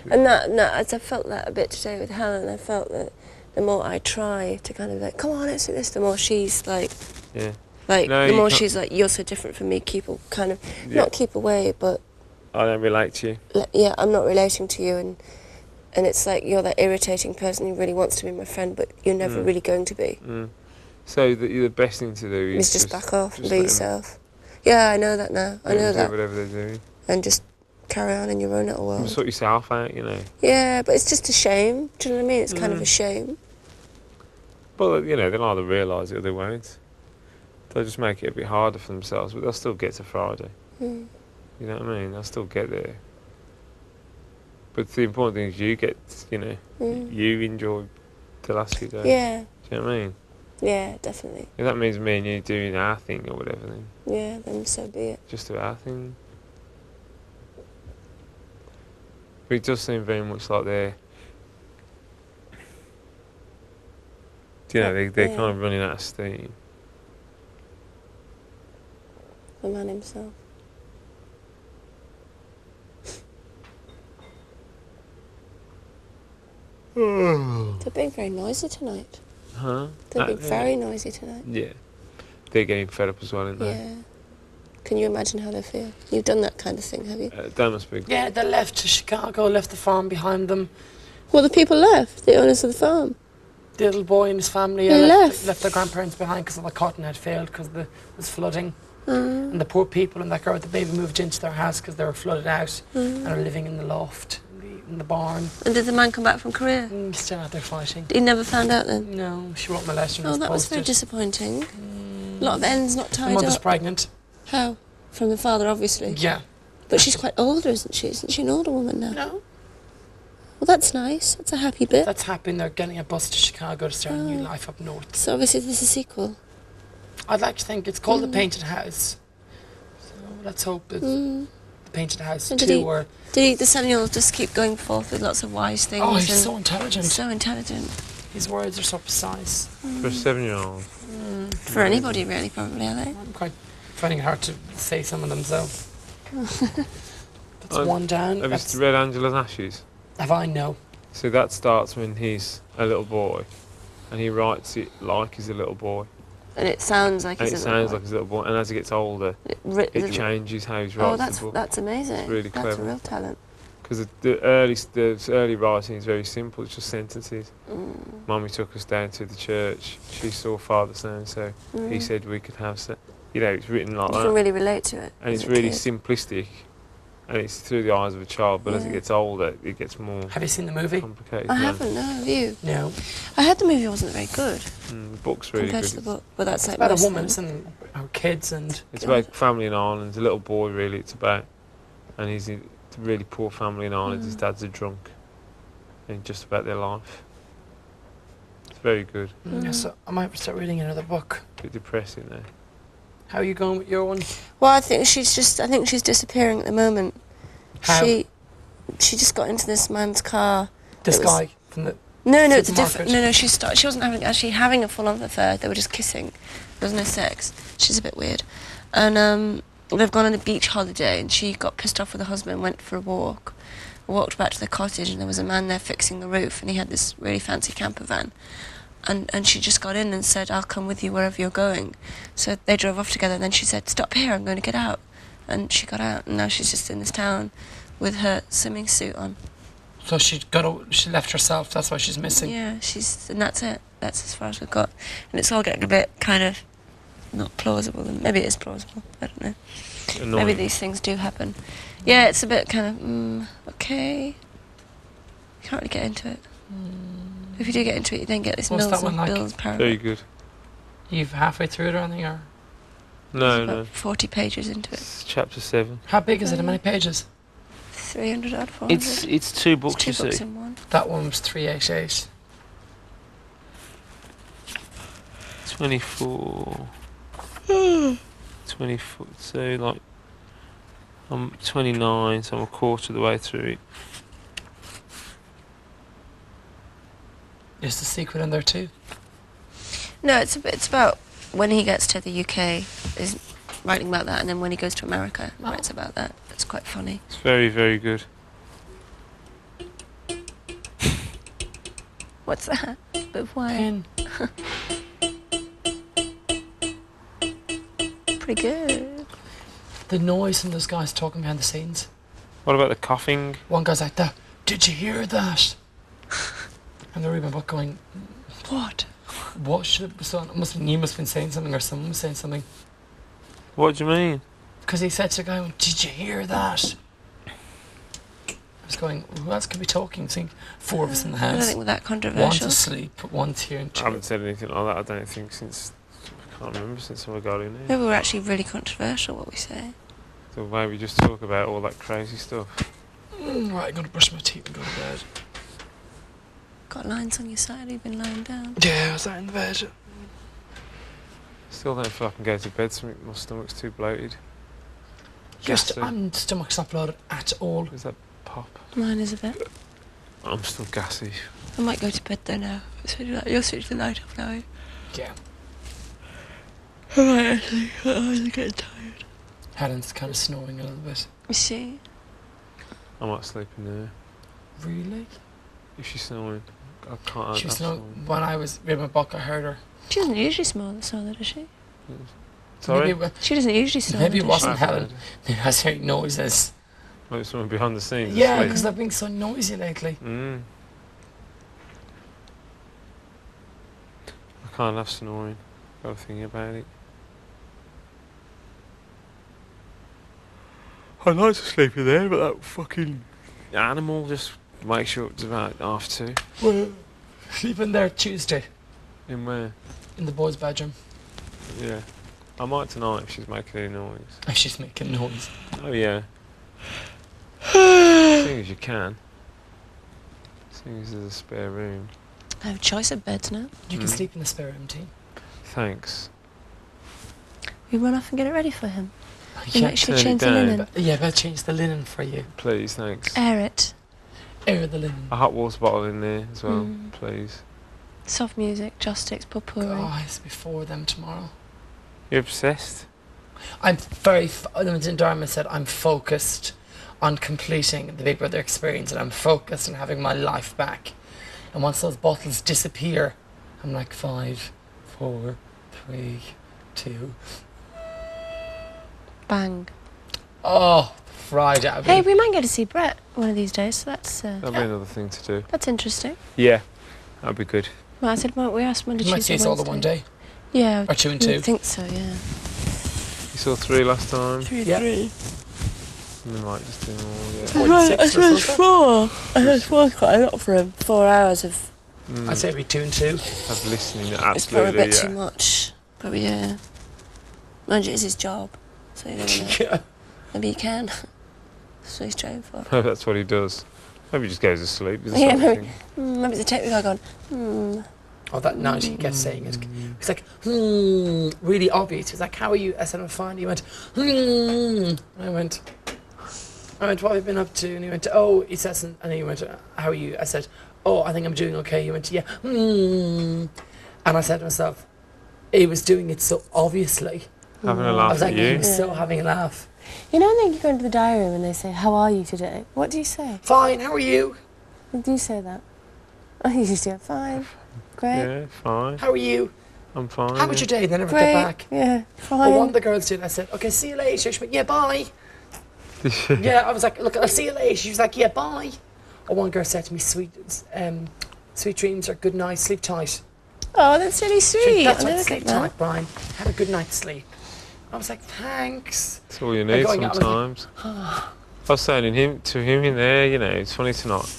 And that, as I felt that a bit today with Helen, I felt that the more I try to kind of like, come on, let's do this, the more she's like, like no, the more she's like, you're so different from me, not keep away, but I don't relate to you. Yeah, I'm not relating to you, and it's like you're that irritating person who really wants to be my friend, but you're never really going to be. So the best thing to do is just back off and be yourself. Yeah, I know that now. I know that. Do whatever they're doing. And just carry on in your own little world. Just sort yourself out, you know. Yeah, but it's just a shame. Do you know what I mean? It's kind of a shame. But, you know, they'll either realise it or they won't. They'll just make it a bit harder for themselves, but they'll still get to Friday. You know what I mean? They'll still get there. But the important thing is you get, you know, you enjoy the last few days. Yeah. Do you know what I mean? Yeah, definitely. If that means me and you doing our thing or whatever, then... Yeah, then so be it. Just do our thing. But it does seem very much like they're... You know, they're kind of running out of steam. The man himself. They're being very noisy tonight. Huh? They're being very noisy tonight. Yeah. They're getting fed up as well, aren't they? Yeah. Can you imagine how they feel? You've done that kind of thing, have you? That must be... Yeah, they left to Chicago, left the farm behind them. Well, the people left, the owners of the farm. The little boy and his family left their grandparents behind because the cotton had failed because there was flooding. And the poor people and that girl with the baby moved into their house because they were flooded out and are living in the loft, in the barn. And did the man come back from Korea? He's still out there fighting. He never found out then? No, she wrote my letter and Oh, that was very disappointing. A lot of ends not tied up. The mother's up. pregnant. How? From the father, obviously. Yeah. But she's quite older, isn't she? Isn't she an older woman now? No. Well, that's nice. That's a happy bit. That's happy. They're getting a bus to Chicago to start a new life up north. So obviously there's a sequel. I'd like to think it's called The Painted House. So let's hope it's The Painted House 2 or... Did the Samuel just keep going forth with lots of wise things? Oh, he's so intelligent. So intelligent. His words are so precise. For a 7-year-old. For anybody, really, probably, are they? I'm quite finding it hard to say some of them, so... That's one down. Have you read Angela's Ashes? Have I? No. So that starts when he's a little boy, and he writes it like he's a little boy. And it sounds like he's a little boy. And as he gets older, it changes how he writes the book. That's amazing. It's really clever. That's a real talent. Because the early writing is very simple. It's just sentences. Mummy took us down to the church. She saw Father so-and-so. He said we could have... You know, it's written like that. You can really relate to it. And it's really simplistic. And it's through the eyes of a child, but as it gets older, it gets more... Have you seen the movie? Complicated. I haven't, no, have you? No. I heard the movie wasn't very good. The book's really compared good. To the book, but that's like about a woman and our kids and... It's about family in Ireland. It's a little boy, really, it's about. And he's in a really poor family in Ireland. His dad's a drunk. And just about their life. It's very good. Yeah, so I might start reading another book. A bit depressing, though. How are you going with your one? Well, I think she's disappearing at the moment. How? She just got into this man's car. This guy from the No, it's a different... No, she wasn't actually having a full-on affair. They were just kissing. There was no sex. She's a bit weird. And they've gone on a beach holiday, and she got pissed off with her husband and went for a walk. Walked back to the cottage, and there was a man there fixing the roof, and he had this really fancy camper van. And she just got in and said, I'll come with you wherever you're going. So they drove off together, and then she said, stop here, I'm going to get out. And she got out, and now she's just in this town with her swimming suit on. So she left herself, that's why she's missing? Yeah, and that's it. That's as far as we've got. And it's all getting a bit kind of not plausible. Maybe it is plausible, I don't know. Annoying. Maybe these things do happen. Yeah, it's a bit kind of, okay. You can't really get into it. If you do get into it, you then get this Mills paragraph. Very good. You've halfway through it or anything, or? No. 40 pages into it. It's chapter 7. How big is it? How many pages? 300 odd, 400. It's 2 books, it's 2 books in one. That one was 388. 24. 24. So, like, I'm 29, so I'm a quarter of the way through it. Is the sequel in there too? No, it's about when he gets to the UK, is writing about that, and then when he goes to America, writes about that. It's quite funny. It's very, very good. What's that? Bit of wine. Pen. Pretty good. The noise from those guys talking behind the scenes. What about the coughing? One guy's like that. Did you hear that? And they're reading my book going, What? what should it be done? You must have been saying something or someone was saying something. What do you mean? Because he said to the guy, did you hear that? I was going, who else could be talking? I think 4 of us in the I don't house. think we're that One's controversial. asleep, one's here and I haven't said anything like that, I don't think, since... I can't remember since I got in here. Maybe we're actually really controversial, what we say. The way we just talk about all that crazy stuff. Right, I'm going to brush my teeth and go to bed. Got lines on your side, you've been lying down. Yeah, I was lying in the bed. Still don't feel I can go to bed, my stomach's too bloated. Your Gassy. stomach's not bloated at all. Is that pop? Mine is a bit. I'm still gassy. I might go to bed though now. You'll switch the light off now. Yeah. I might actually. My eyes are getting tired. Helen's kind of snoring a little bit. You see? I might sleep in there. Really? If she's snoring, I can't. She was snoring. When I was reading my book, I heard her. She doesn't usually smell that, does she? Sorry? Maybe, She doesn't usually smell maybe it does wasn't I've Helen. heard. Maybe I was hearing noises. Maybe someone behind the scenes. Yeah, asleep. because they've been so noisy lately. I can't have snoring. Got a thing about it. I'd like to sleep in there, but that fucking animal just wakes you up to about 2:30. Well, sleeping there Tuesday In where? in the boys' bedroom. Yeah. I might tonight if she's making any noise. And she's making noise. Oh yeah. As soon as you can. As soon as there's a spare room. I have a choice of beds now. You can sleep in the spare room, team. Thanks. We run off and get it ready for him. You Yeah, make sure turn you it change the down. linen. yeah, better change the linen for you. Please, thanks. Air it. Air the linen. A hot water bottle in there as well, Mm. please. Soft music, joss sticks, potpourri. Guys, before them tomorrow. You're obsessed? I'm very. Dharma said I'm focused on completing the Big Brother experience, and I'm focused on having my life back. And once those bottles disappear, I'm like 5, 4, 3, 2. Bang. Oh, Friday. I've Hey, been- we might get to see Brett one of these days, so That'll be another thing to do. that's interesting. Yeah, that'd be good. Well, I said, we asked Monday, you might Tuesday, see us all the Wednesday. one day, Yeah, or 2 and I 2. think so, yeah. You saw 3 last time. Yeah. We might just do more, yeah. 46 or something. 4. I suppose 4 quite a lot for him. 4 hours of... I'd say it'd be 2 and 2. Of listening, It's probably a absolutely, bit yeah. too much. But yeah. Mind you, it's his job. So you never know. Yeah. Maybe he can. That's what he's trained for. That's what he does. Maybe he just goes to sleep. Yeah, maybe it's a technical guy going, Oh, that night he kept saying it. He's like, really obvious. He was like, how are you? I said, I'm fine. He went, And I went, what have you been up to? And he went, oh, he says, and he went, how are you? I said, oh, I think I'm doing okay. He went, yeah. And I said to myself, he was doing it so obviously. Having a I laugh was at like, he you. was so having a laugh. You know when you go into the diary room and they say, how are you today? What do you say? Fine, how are you? Do you say that? I think you just go, fine, great, Yeah, fine. How are you? I'm fine. How was your day? They never great, get back. yeah, Well, one fine. of the girls did. I said, okay, see you later. She went, yeah, bye. Yeah, I was like, look, I'll see you later. She was like, yeah, bye. Or one girl said to me, sweet dreams or good night, sleep tight. Oh, that's really sweet. That's I what never sleep get that. tight, Brian. Have a good night's sleep. I was like, thanks. That's all you need going out, I was like, sometimes. I was saying to him in there, you know, it's funny to not.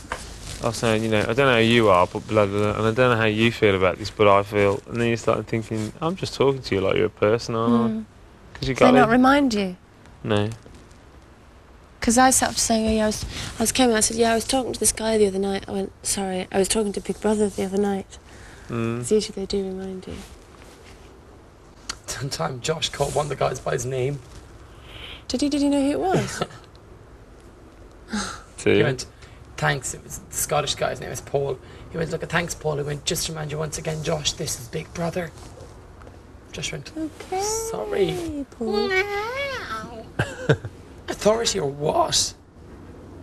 I was saying, you know, I don't know how you are, but blah, blah, blah, and I don't know how you feel about this, but I feel. And then you start thinking, I'm just talking to you like you're a person, aren't I? Because you Do they got not it. remind you? No. Because I sat up saying, oh, yeah, I was coming. I said, yeah, I was talking to this guy the other night. I went, sorry, I was talking to Big Brother the other night. Because usually they do remind you. One time Josh called one of the guys by his name. Did he know who it was? He went, thanks. It was the Scottish guy's name is Paul. He went, look, thanks, Paul. He went, just to remind you once again, Josh, this is Big Brother. Josh went, Okay. sorry. Paul. Authority or what?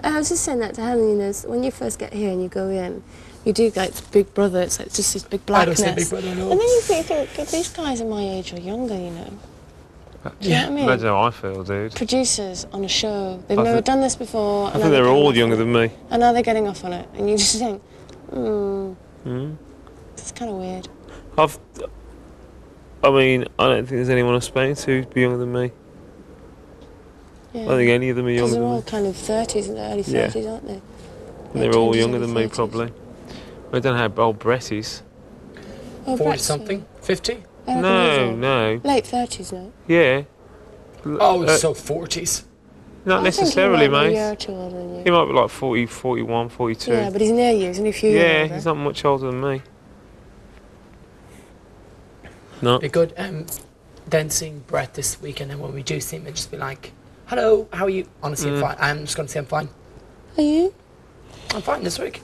I was just saying that to Helen, you know, when you first get here and you go in, you do like Big Brother, it's like just this big blackness. I don't say Big Brother, no. And then you think, these guys are my age or younger, you know. Do you know what I mean? Imagine how I feel, dude. Producers on a show, they've I never think- done this before. I think they're all younger than me. And now they're getting off on it. And you just think, it's kind of weird. I mean, I don't think there's anyone I've spoken to who's younger than me. Yeah. I don't think any of them are Because younger they're than all me. kind of 30s and early Yeah. 30s, aren't they? And they're all 20s, younger early than me, 30s. probably. I don't know how old Brett is. Oh, 40 Brett's, something? 50? I reckon he's No, old. no. Late 30s now. Yeah. Oh, so 40s. Not I necessarily, think he might be a year mate. or two older than you. He might be like 40, 41, 42. Yeah, but he's near you. He's only a few years Yeah, older. he's not much older than me. No. Be good. Then seeing Brett this weekend, and when we do see him, and just be like, "Hello, how are you?" Honestly, I'm fine. I'm just going to say I'm fine. Are you? I'm fine this week.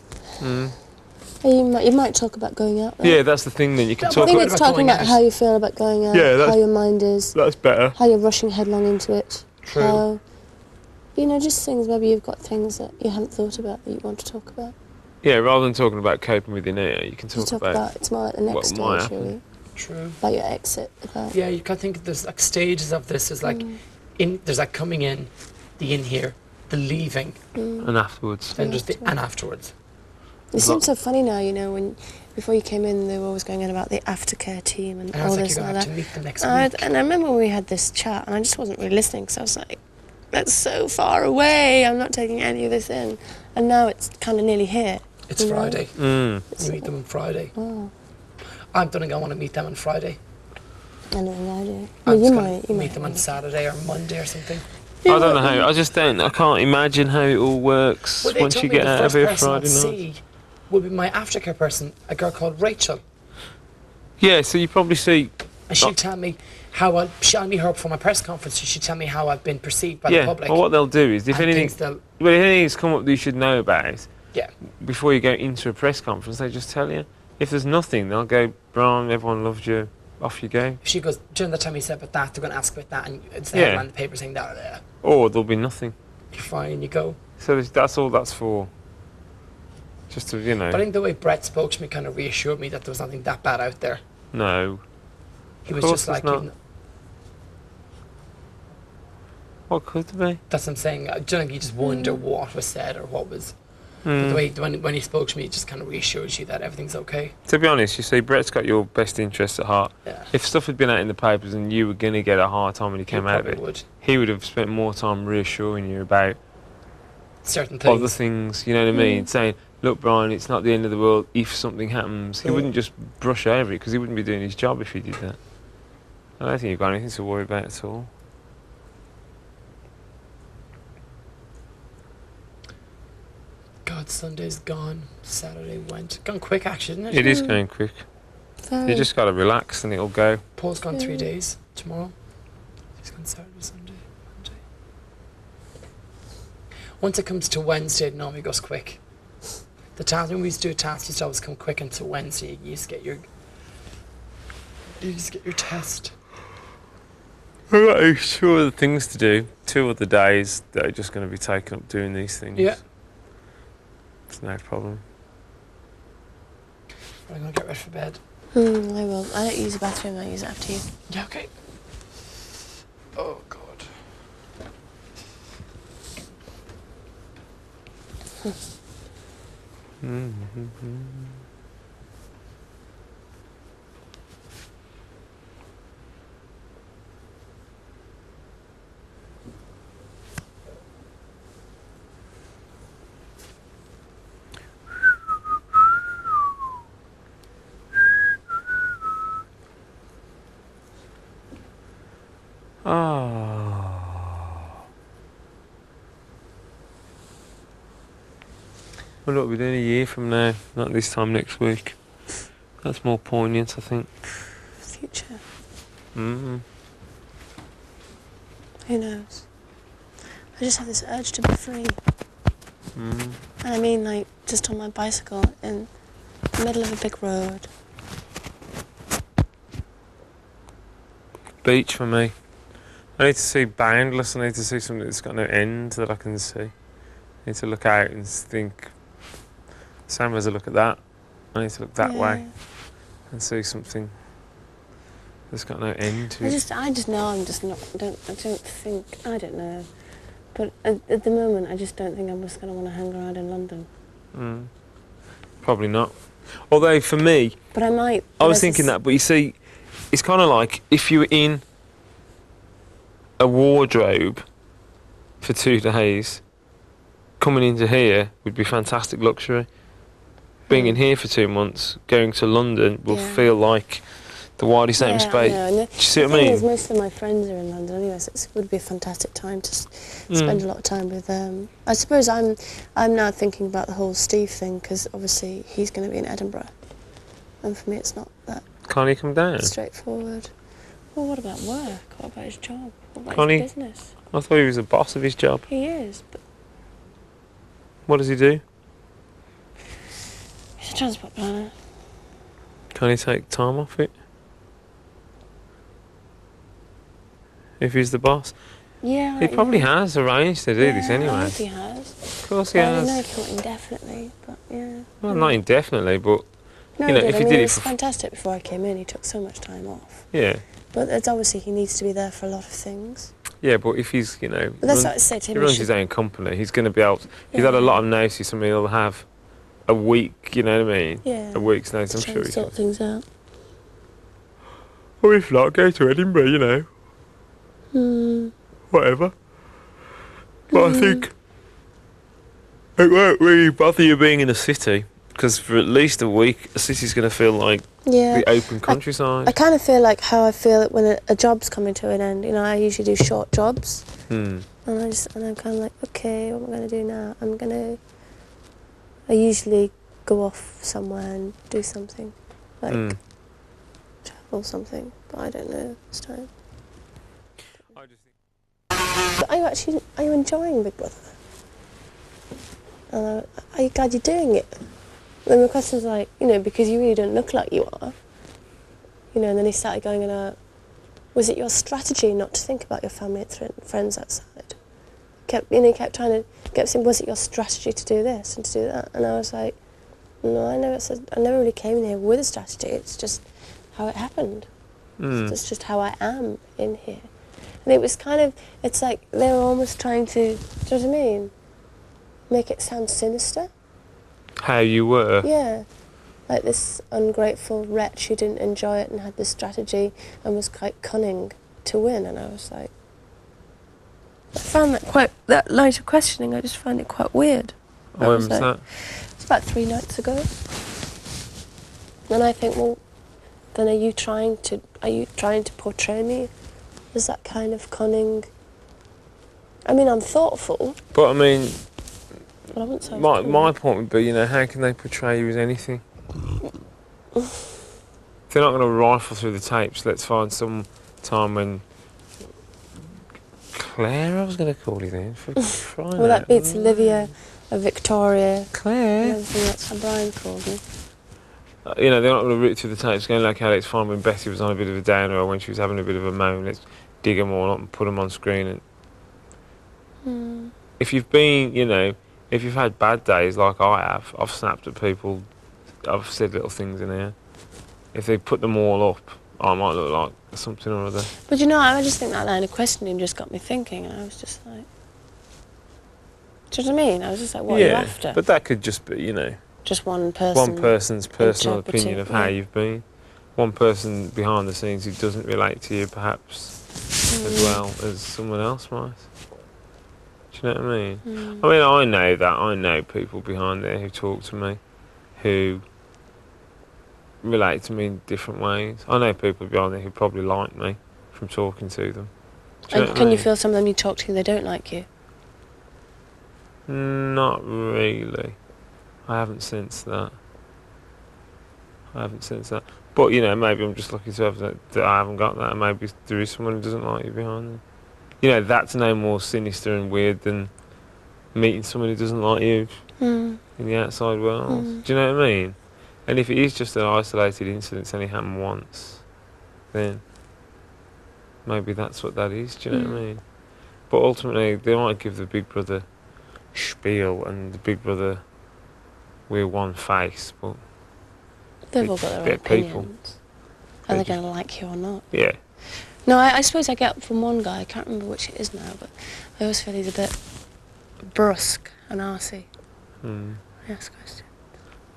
You might talk about going out though. Yeah, that's the thing then. You can No, I talk think What it's about talking going about out? how you feel about going out, Yeah, that's- how your mind is, That's better. how you're rushing headlong into it. True. How, you know, just things, maybe you've got things that you haven't thought about that you want to talk about. Yeah, rather than talking about coping with your now, you can You talk about... it's more like the next what might stage, happen. really. True. About your exit. About, Yeah, you can think there's like stages of this. There's like there's like coming in, the in here, the leaving, And afterwards. then just the and afterwards. It seems so funny now, you know, when before you came in, they were always going on about the aftercare team and And I all was like, this you're and going all to have that. to meet them next And week. I remember when we had this chat, and I just wasn't really listening because I was like, that's so far away. I'm not taking any of this in. And now it's kind of nearly here. It's you know? Friday. It's You meet them on Friday. Oh, I don't think I want to meet them on Friday. I don't know, I do. I'm Well, you just might. going to You meet might. them on Saturday or Monday or something. I don't know how... I just don't... I can't imagine how it all works Well, they once told you me get the out of first here person I'd Friday night. see would be my aftercare person, a girl called Rachel. Yeah, so you probably see... And she'd tell me how she'll meet her up for my press conference. She'd tell me how I've been perceived by Yeah, the public. well, what they'll do is, if and anything... things they'll- Well, if anything's come up that you should know about, yeah. before you go into a press conference, they just tell you. If there's nothing, they'll go, Brian, everyone loved you, off you go. If she goes, during the time you said about that, they're going to ask about that, and it's the Yeah. headline in the paper saying that. Or there'll be nothing. You're fine, you go. So that's all that's for. Just to, you know... But I think the way Brett spoke to me kind of reassured me that there was nothing that bad out there. No. He was course just like, there's not. even- What could there be? that's what I'm saying. I don't think you just wonder what was said or what was. But the way when he spoke to me, it just kind of reassures you that everything's okay. To be honest, you see, Brett's got your best interests at heart. Yeah. If stuff had been out in the papers and you were going to get a hard time when you came out of probably it, would. he would have spent more time reassuring you about Certain things. other things, you know what I mean? Saying, look, Brian, it's not the end of the world if something happens. He wouldn't just brush over it because he wouldn't be doing his job if he did that. I don't think you've got anything to worry about at all. God, Sunday's gone. Saturday went. Gone quick, actually, isn't it? It is going quick. Very. You just got to relax and it'll go. Paul's gone 3 days. Tomorrow. He's gone Saturday, Sunday, Monday. Once it comes to Wednesday, it normally goes quick. The task, when we used to do a task, used to always come quick until Wednesday. You used to get your test. I've got 2 other things to do. 2 other days that are just going to be taken up doing these things. Yeah. It's no problem. I'm gonna get ready for bed. I will. I don't use the bathroom, I use it after you. Yeah, okay. Oh God. Well, look, we're doing a year from now, not this time next week. That's more poignant, I think. Future. Mm. Who knows? I just have this urge to be free. Mm. And I mean, like, just on my bicycle in the middle of a big road. Beach for me. I need to see Boundless. I need to see something that's got no end that I can see. need to look out and think, Sam has a look at that. I need to look that way and see something that's got no end to it. I just know I'm just not. I don't think. I don't know. But at the moment, I just don't think I'm just going to want to hang around in London. Probably not. Although for me, but I might. I was thinking that, but you see, it's kind of like if you were in a wardrobe for 2 days, coming into here would be fantastic luxury. Being in here for 2 months, going to London will feel like the widest open space. I know. Do you see what I mean? Most of my friends are in London anyway, so it would be a fantastic time to spend a lot of time with them. I suppose I'm now thinking about the whole Steve thing, because obviously he's going to be in Edinburgh, and for me it's not that Can't he come down? straightforward. Well, what about work? What about his job? What about Can't his he? business? I thought he was the boss of his job. He is, but What does he do? he's a transport planner. Can he take time off it? If he's the boss? Yeah, He probably has arranged to do this I anyway. hope he has. Of course he I don't has. know if not indefinitely, but yeah. Well, not indefinitely, but No, you know, he did. if he I mean, did it it was for fantastic before I came in. He took so much time off. yeah, But it's obviously he needs to be there for a lot of things. yeah. But if he's, you know, But that's what I say to him. he runs his own company, he's going to be able. He's had a lot of notice. I mean, he'll have a week. You know what I mean? Yeah. A week's notice. I'm Try sure and he sort can. things out. Or if not, go to Edinburgh. You know, whatever. But I think it won't really bother you being in a city, because for at least a week, a city's going to feel like Yeah. the open countryside. I kind of feel like how I feel when a job's coming to an end. You know, I usually do short jobs, and I'm kind of like, okay, what am I going to do now? I usually go off somewhere and do something, like travel something, but I don't know this time. But are you enjoying Big Brother? Are you glad you're doing it? Then the question's like, you know, because you really don't look like you are. You know, and then he started going was it your strategy not to think about your family and friends outside? He kept trying to saying, was it your strategy to do this and to do that? And I was like, no, I never really came in here with a strategy. It's just how it happened. It's just how I am in here. And it was it's like they were almost trying to, do you know what I mean? Make it sound sinister. How you were? Yeah. Like this ungrateful wretch who didn't enjoy it and had this strategy and was quite cunning to win. And I was like, I found that line of questioning, I just found it quite weird. When was that? It's about 3 nights ago. And I think, well, then are you trying to portray me as that kind of cunning? I mean, I'm thoughtful, But I mean, but I wouldn't say my point would be, you know, how can they portray you as anything? If they're not going to rifle through the tapes, let's find some time when Claire, I was going to call you then. For crying well, that out beats loud. Olivia, Victoria, and Claire. everything else that Brian called me. You know, they're not going to rip through the tapes going, okay, let's find when Betty was on a bit of a downer or when she was having a bit of a moan, let's dig them all up and put them on screen. And if you've been, you know, if you've had bad days like I have, I've snapped at people, I've said little things in here. If they put them all up, I might look like something or other. But you know, I just think that line of questioning just got me thinking, and I was just like, do you know what I mean? I was just like, what are you after? But that could just be, you know, Just one person. one person's personal interpreting, opinion of how yeah. you've been. One person behind the scenes who doesn't relate to you perhaps as well as someone else might. Do you know what I mean? I mean, I know that. I know people behind there who talk to me, who relate to me in different ways. I know people behind there who probably like me from talking to them. Do you know And what I can you mean? feel some of them you talk to, they don't like you? Not really. I haven't sensed that. But, you know, maybe I'm just lucky to have that I haven't got that. And maybe there is someone who doesn't like you behind them. You know, that's no more sinister and weird than meeting someone who doesn't like you in the outside world. Do you know what I mean? And if it is just an isolated incident, it's only happened once, then maybe that's what that is. Do you know what I mean? But ultimately, they might give the Big Brother spiel and the Big Brother, we're one face, but they've all got their own bit of people. opinions. Are they going to like you or not? Yeah. No, I suppose I get from one guy, I can't remember which it is now, but I always feel he's a bit brusque and arsey. I ask questions.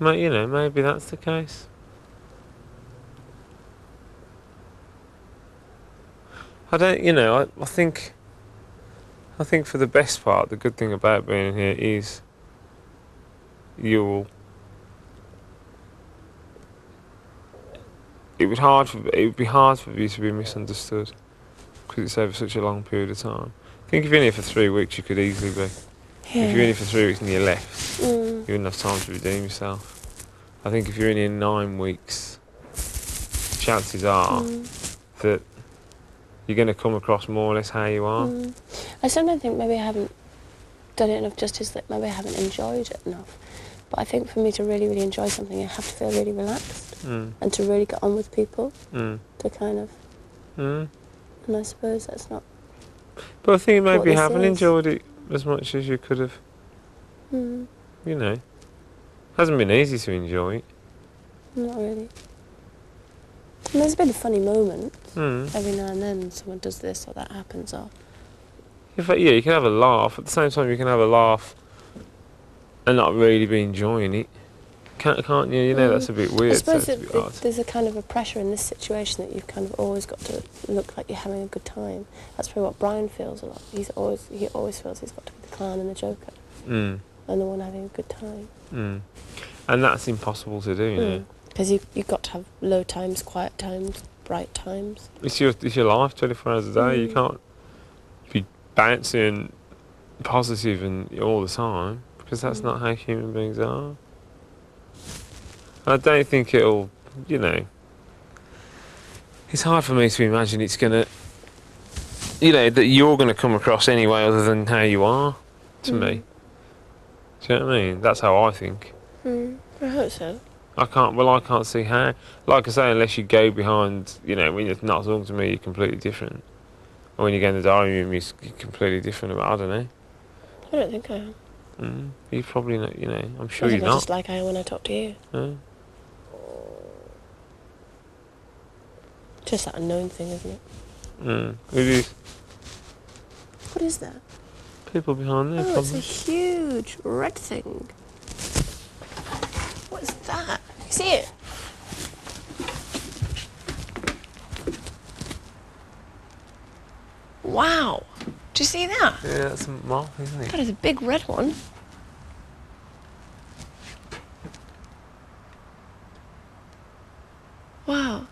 You know, maybe that's the case. I don't, you know, I think for the best part, the good thing about being here is it would be hard for you to be misunderstood because it's over such a long period of time. I think if you're in here for 3 weeks, you could easily be. Yeah. If you're in here for 3 weeks and you left, you wouldn't have time to redeem yourself. I think if you're in here 9 weeks, chances are that you're going to come across more or less how you are. I sometimes think maybe I haven't done it enough justice, that maybe I haven't enjoyed it enough. But I think for me to really, really enjoy something, I have to feel really relaxed and to really get on with people, to kind of... And I suppose that's not... But I think maybe you this haven't is. enjoyed it as much as you could have. You know, hasn't been easy to enjoy it. Not really. I mean, there's been a funny moment. Mm. Every now and then someone does this or that happens, or... Yeah, you can have a laugh. At the same time, you can have a laugh and not really be enjoying it. Can't you? You know, that's a bit weird. I suppose so it's a bit odd. there's a kind of a pressure in this situation that you've kind of always got to look like you're having a good time. That's probably what Brian feels a lot. He always feels he's got to be the clown and the joker and the one having a good time. And that's impossible to do, you know. Because you've got to have low times, quiet times, bright times. It's your life, 24 hours a day. You can't be bouncing positive and all the time because that's not how human beings are. I don't think it'll, you know, it's hard for me to imagine it's going to, you know, that you're going to come across anyway other than how you are, to me. Do you know what I mean? That's how I think. I hope so. I can't see how. Like I say, unless you go behind, you know, when you're not talking to me, you're completely different. Or when you go in the diary room, you're completely different. I don't know. I don't think I am. You probably not, you know, I'm sure I you're think I'm not. just like I am when I talk to you. Just that unknown thing, isn't it? It is. What is that? People behind there, Oh, probably. it's a huge red thing. What is that? You see it? Wow. Do you see that? Yeah, that's a moth, isn't it? That is a big red one. Wow.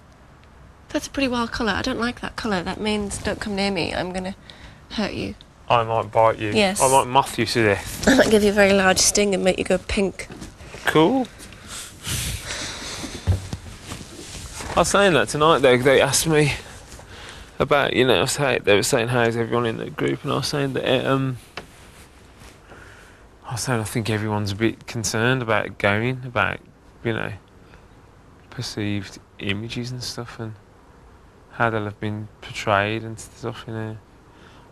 That's a pretty wild colour. I don't like that colour. That means don't come near me. I'm going to hurt you. I might bite you. Yes. I might moth you to death. I might give you a very large sting and make you go pink. Cool. I was saying that tonight, though. They asked me about, you know, they were saying how's everyone in the group, and I was saying that I think everyone's a bit concerned about going, about, you know, perceived images and stuff, and how they'll have been portrayed and stuff, you know.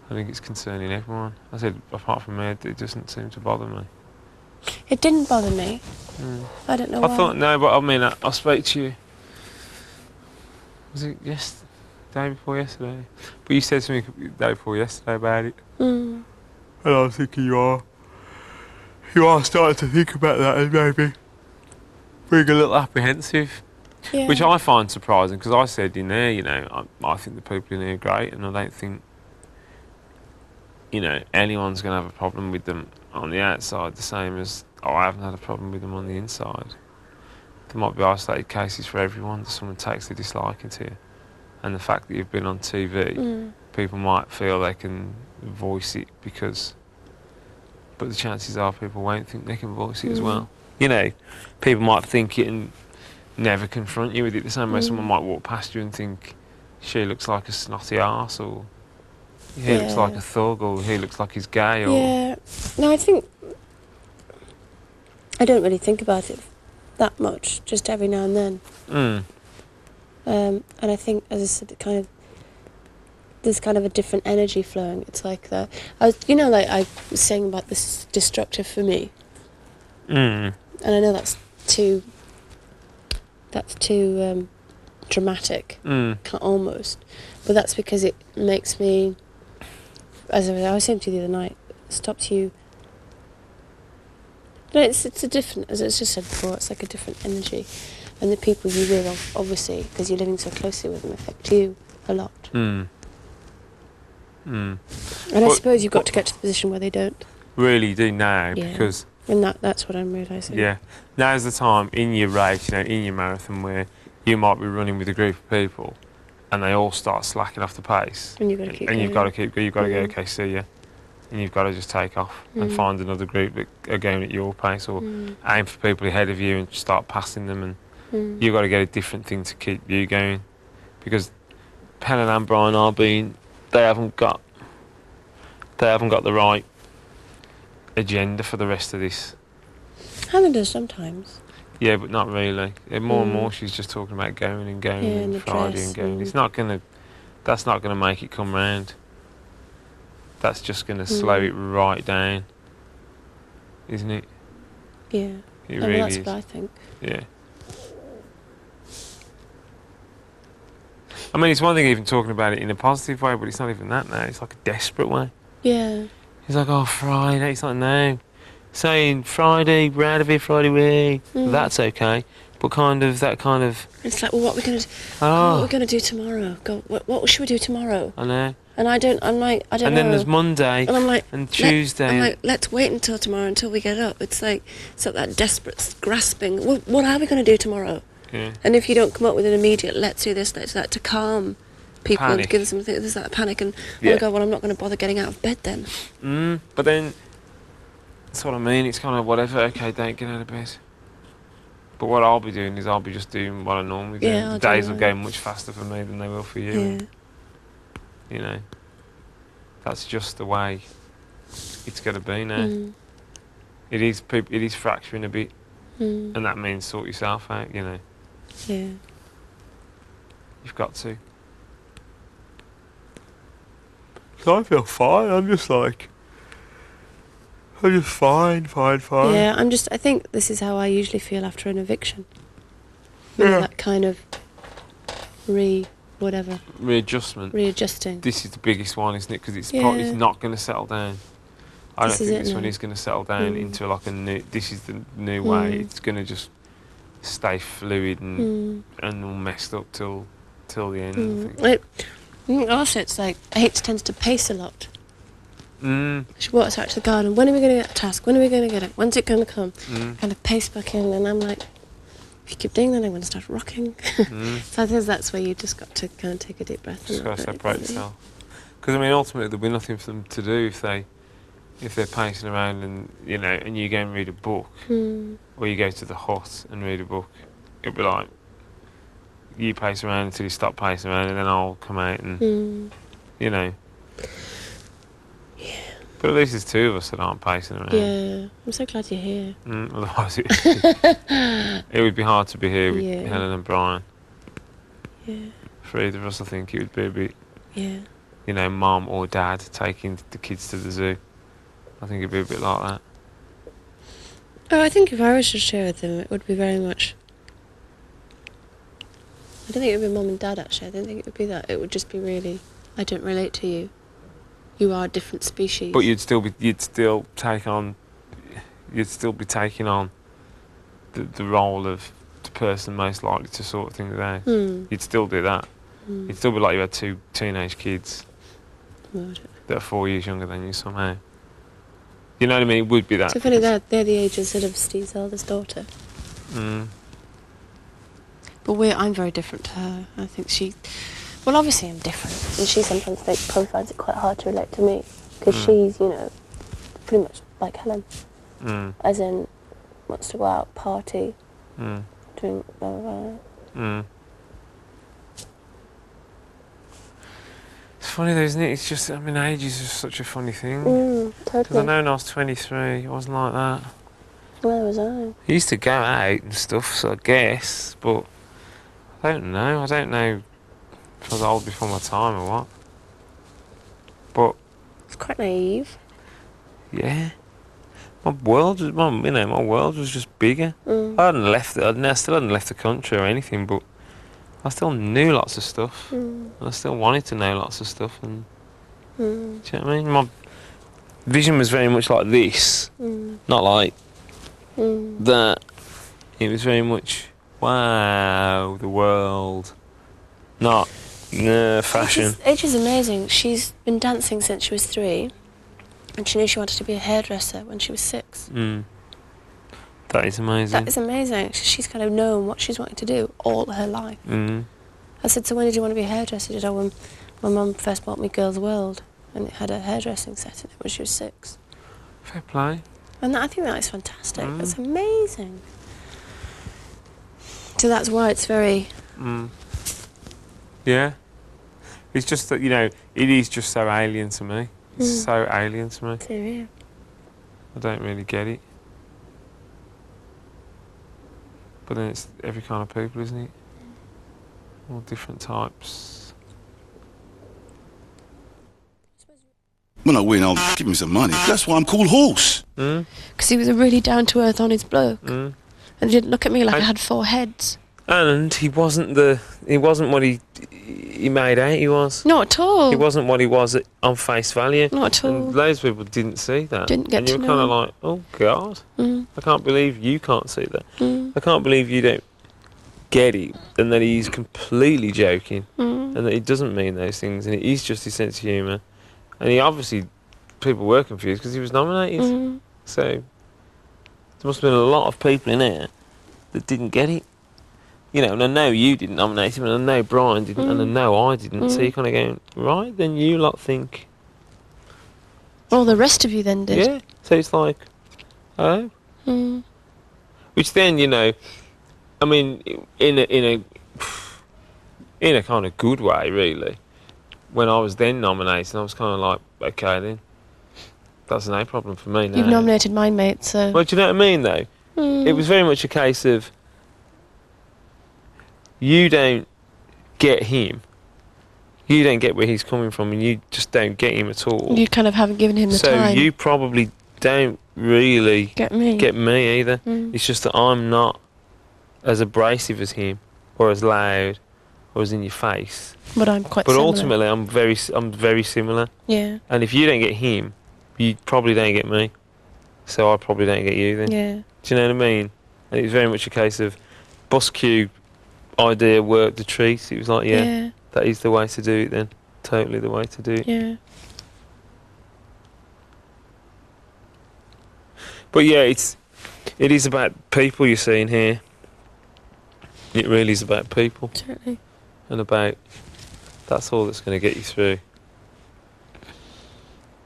I think it's concerning everyone. I said, apart from me, it doesn't seem to bother me. It didn't bother me. I don't know why. I thought, no, but I mean, I spoke to you, was it day before yesterday? But you said to me the day before yesterday about it. And I was thinking you are starting to think about that and maybe being a little apprehensive. Yeah. Which I find surprising, because I said in there, you know, I think the people in there are great, and I don't think, you know, anyone's going to have a problem with them on the outside, the same as I haven't had a problem with them on the inside. There might be isolated cases for everyone that someone takes a disliking to you. And the fact that you've been on TV, people might feel they can voice it but the chances are people won't think they can voice it as well. You know, people might think it and never confront you with it, the same way someone might walk past you and think she looks like a snotty arse, or he looks like a thug, or he looks like he's gay, or... Yeah. No, I think... I don't really think about it that much, just every now and then. And I think, as I said, it kind of... there's kind of a different energy flowing. It's like that. I was saying about this is destructive for me, Mm. and I know that's too dramatic, almost, but that's because it makes me, as I was saying to you the other night, stops you. No, it's a different, as I just said before, it's like a different energy, and the people you with, obviously, because you're living so closely with them, affect you a lot. Mm. Mm. And I suppose you've got to get to the position where they don't. Really do now, Yeah. because And that's what I'm realising. yeah, now's the time in your race, in your marathon, where you might be running with a group of people, and they all start slacking off the pace, And you've got to keep and you've got to keep, you've got to go, Mm. okay, see ya, and you've got to just take off and find another group that are going at your pace, or aim for people ahead of you and start passing them, and you've got to get a different thing to keep you going, because Helen and Brian they haven't got the right agenda for the rest of this. Helen does sometimes. Yeah, but not really. More and more, she's just talking about going and going Yeah, and and the Friday dress and going. and- It's not gonna. That's not gonna make it come round. That's just gonna slow it right down, isn't it? Yeah. It Well, really that's is. what I think. Yeah. I mean, it's one thing even talking about it in a positive way, but it's not even that now. It's like a desperate way. Yeah. He's like, oh, Friday. It's like, no. Saying Friday, we're out of here Friday week. That's okay. But that kind of, It's like, well, what are we going to do? oh, What are we going to do tomorrow? What should we do tomorrow? I know. And I don't And know. then there's Monday And I'm like, and Tuesday. I'm like, let's wait until tomorrow until we get up. It's like that desperate grasping. What are we going to do tomorrow? yeah. And if you don't come up with an immediate, let's do this, let's that, to calm people Panic. and give them something, there's that panic, and Yeah. oh God, well, I'm not going to bother getting out of bed then. But then, that's what I mean. It's kind of whatever. Okay, don't get out of bed. But what I'll be doing is I'll be just doing what I normally do. Yeah, The I'll do days will that. go much faster for me than they will for you. Yeah. And, you know, that's just the way it's going to be now. It is fracturing a bit, and that means sort yourself out. You know, Yeah. you've got to. So I feel fine. I'm just fine. Yeah, I think this is how I usually feel after an eviction. You know, Yeah. that kind of Readjustment. readjusting. This is the biggest one, isn't it? Because it's Yeah. it's not going to settle down. I This don't is think it this one now. is going to settle down into like a new. This is the new way. It's going to just stay fluid and all messed up till the end. I think. Also, it's like, I tends to pace a lot. Mm, She walks out to the garden. When are we going to get a task? When are we going to get it? When's it going to come? mm, Kind of pace back in, and I'm like, if you keep doing that, I'm going to start rocking. mm. So I think that's where you just got to kind of take a deep breath. Just and got to not let it separate bother you. itself. Because I mean, ultimately, there'll be nothing for them to do if they're pacing around and and you go and read a book, or you go to the hut and read a book. It'll be like you pace around until you stop pacing around, and then I'll come out and Yeah. But at least there's two of us that aren't pacing around. Yeah. I'm so glad you're here. Otherwise, it would be hard to be here with Yeah. Helen and Brian. Yeah. For either of us, I think it would be a bit, Yeah. mum or dad taking the kids to the zoo. I think it'd be a bit like that. Oh, I think if I was to share with them, it would be very much. I don't think it would be mum and dad, actually. I don't think it would be that. It would just be really, I don't relate to you. You are a different species. But you'd still be taking on the role of the person most likely to sort things out. You'd still do that. You'd still be like you had two teenage kids Would. that are 4 years younger than you somehow. You know what I mean? It would be that. So funny that they're the ages sort of Steve's eldest daughter. Mm. But I'm very different to her. I think well, obviously I'm different, and she sometimes probably finds it quite hard to relate to me, because she's, pretty much like Helen, as in wants to go out, party, drink, blah, blah, blah. It's funny though, isn't it? It's just, age is just such a funny thing. Because Totally. I know when I was 23, it wasn't like that. Where was I? I used to go out and stuff, so I guess, but I don't know if I was old before my time or what. But It's quite naive. yeah, my world was just bigger. Mm. I hadn't left. I still hadn't left the country or anything, but I still knew lots of stuff. Mm. And I still wanted to know lots of stuff. And Mm. do you know what I mean? My vision was very much like this, Mm. not like Mm. that. It was very much, wow, the world, not fashion. Age is amazing. She's been dancing since she was 3, and she knew she wanted to be a hairdresser when she was 6. Mm. That is amazing. That is amazing. She's kind of known what she's wanting to do all her life. Mm. I said, so when did you want to be a hairdresser? She said, oh, when my mum first bought me Girls World, and it had a hairdressing set in it when she was 6. Fair play. And I think that is fantastic. Mm. That's amazing. So that's why it's very... Mm. Yeah. It's just that, it is just so alien to me. It's so alien to me. Serious. I don't really get it. But then it's every kind of people, isn't it? All different types. When I win, I'll give me some money. That's why I'm called Horse. Because he was a really down-to-earth, honest bloke. Mm. And he didn't look at me like I had 4 heads. And he wasn't what he made out he was. Not at all. He wasn't what he was on face value. Not at all. And loads of people didn't see that. Didn't get and you to were know kind of him. like, oh God, Mm. I can't believe you can't see that. Mm. I can't believe you don't get it, and that he's completely joking, Mm. and that he doesn't mean those things, and it is just his sense of humour. And he obviously, people were confused because he was nominated. Mm. So there must have been a lot of people in there that didn't get it. And I know you didn't nominate him, and I know Brian didn't, and I know I didn't. So you're kind of going, right, then you lot think. All the rest of you then did. Yeah. So it's like, oh. Mm. Which then, I mean, in a kind of good way, really. When I was then nominated, I was kind of like, okay then, that's no problem for me now. You've nominated my mate, so... Well, do you know what I mean, though? Mm. It was very much a case of, you don't get him, you don't get where he's coming from, and you just don't get him at all. You kind of haven't given him the so time. you probably don't really Get me. get me either. Mm. It's just that I'm not as abrasive as him, or as loud, or as in your face. But I'm quite But similar. ultimately, I'm very similar. Yeah. And if you don't get him, you probably don't get me. So I probably don't get you then. Yeah. Do you know what I mean? And it was very much a case of bus queue idea worked the treat. It was like, yeah, that is the way to do it then. Totally the way to do it. Yeah. But yeah, it is about people you're seeing here. It really is about people. Certainly. And about, that's all that's going to get you through.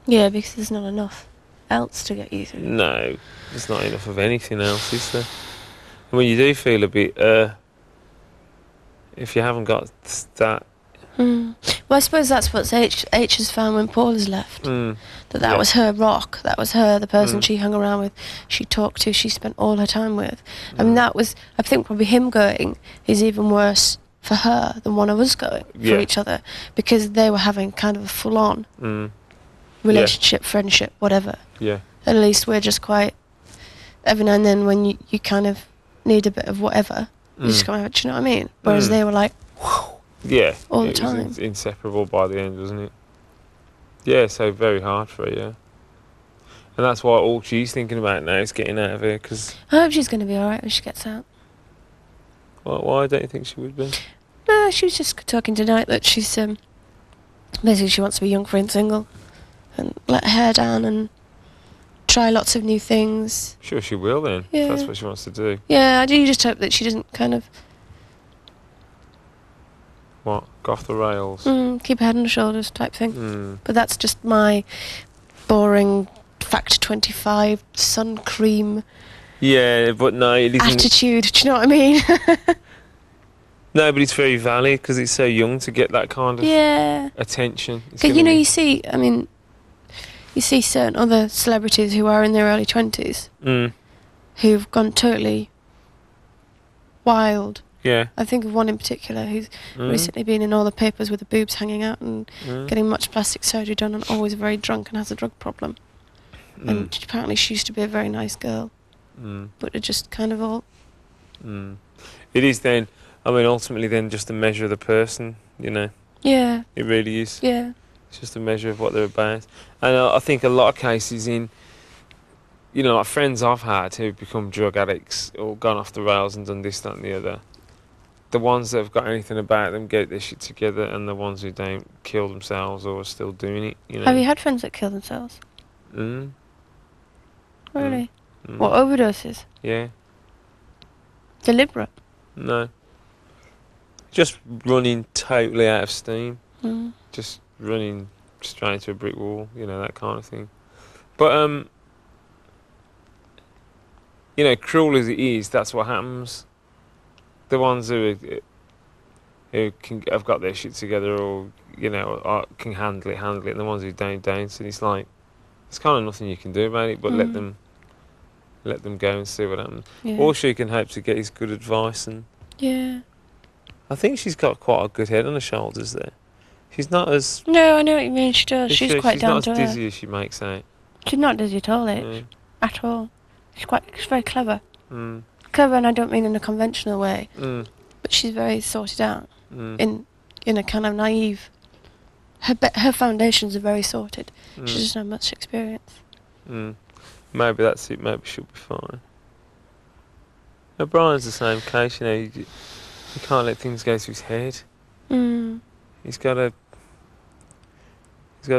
Yeah, because there's not enough else to get you through. No, there's not enough of anything else, is there? And when you do feel a bit, if you haven't got that... Mm. Well, I suppose that's what H has found when Paul has left. That was her rock. That was her, the person she hung around with, she talked to, she spent all her time with. I mean, that was, I think probably him going is even worse for her than one of us going for each other, because they were having kind of a full-on relationship, friendship, whatever. Yeah. At least we're just quite, every now and then when you kind of need a bit of whatever, you just come out, do you know what I mean? Whereas they were like, yeah, all the it time. was inseparable by the end, wasn't it? Yeah, so very hard for her, yeah. And that's why all she's thinking about now is getting out of here, because... I hope she's going to be alright when she gets out. Why don't you think she would be? No, she was just talking tonight that she's, basically she wants to be young, free and single, and let her hair down and try lots of new things. Sure she will then, Yeah. if that's what she wants to do. Yeah, I do just hope that she doesn't kind of What? Go off the rails? keep her head on her shoulders type thing. Mm. But that's just my boring Factor 25 sun cream Yeah, but no, it isn't... attitude. Do you know what I mean? No, but it's very valid, because it's so young to get that kind of Yeah. attention. It's Because, gonna be- you see, I mean, you see certain other celebrities who are in their early 20s Mm. who've gone totally wild Yeah. I think of one in particular who's Mm. recently been in all the papers with the boobs hanging out and Mm. getting much plastic surgery done, and always very drunk and has a drug problem. And apparently she used to be a very nice girl, but it just kind of all... It is then, I mean, ultimately then just a measure of the person, you know. Yeah, It really is. yeah. It's just a measure of what they're about. And I think a lot of cases in, you know, like friends I've had who've become drug addicts or gone off the rails and done this, that and the other, the ones that have got anything about them get their shit together, and the ones who don't kill themselves or are still doing it, you know. Have you had friends that kill themselves? Mm. Really? Mm. What, overdoses? Yeah. Deliberate? No. Just running totally out of steam. Mm. Just running straight into a brick wall, you know, that kind of thing. But you know, cruel as it is, that's what happens. The ones who have got their shit together, or you know, can handle it, and the ones who don't. And it's like, there's kind of nothing you can do about it, but let them go and see what happens. Yeah. All she can hope to get is good advice, and Yeah. I think she's got quite a good head on her shoulders there. She's not as No, I know what you mean. She does. She's quite down to not as earth. dizzy as she makes out. She's not dizzy at all, H. Yeah. At all. She's very clever. Mm. Clever, and I don't mean in a conventional way, Mm. but she's very sorted out. Mm. In a kind of naive. Her foundations are very sorted. Mm. She doesn't have much experience. Mm. Maybe that's it. Maybe she'll be fine. O'Brien's the same case, you know. You can't let things go to his head. Mm. He's got to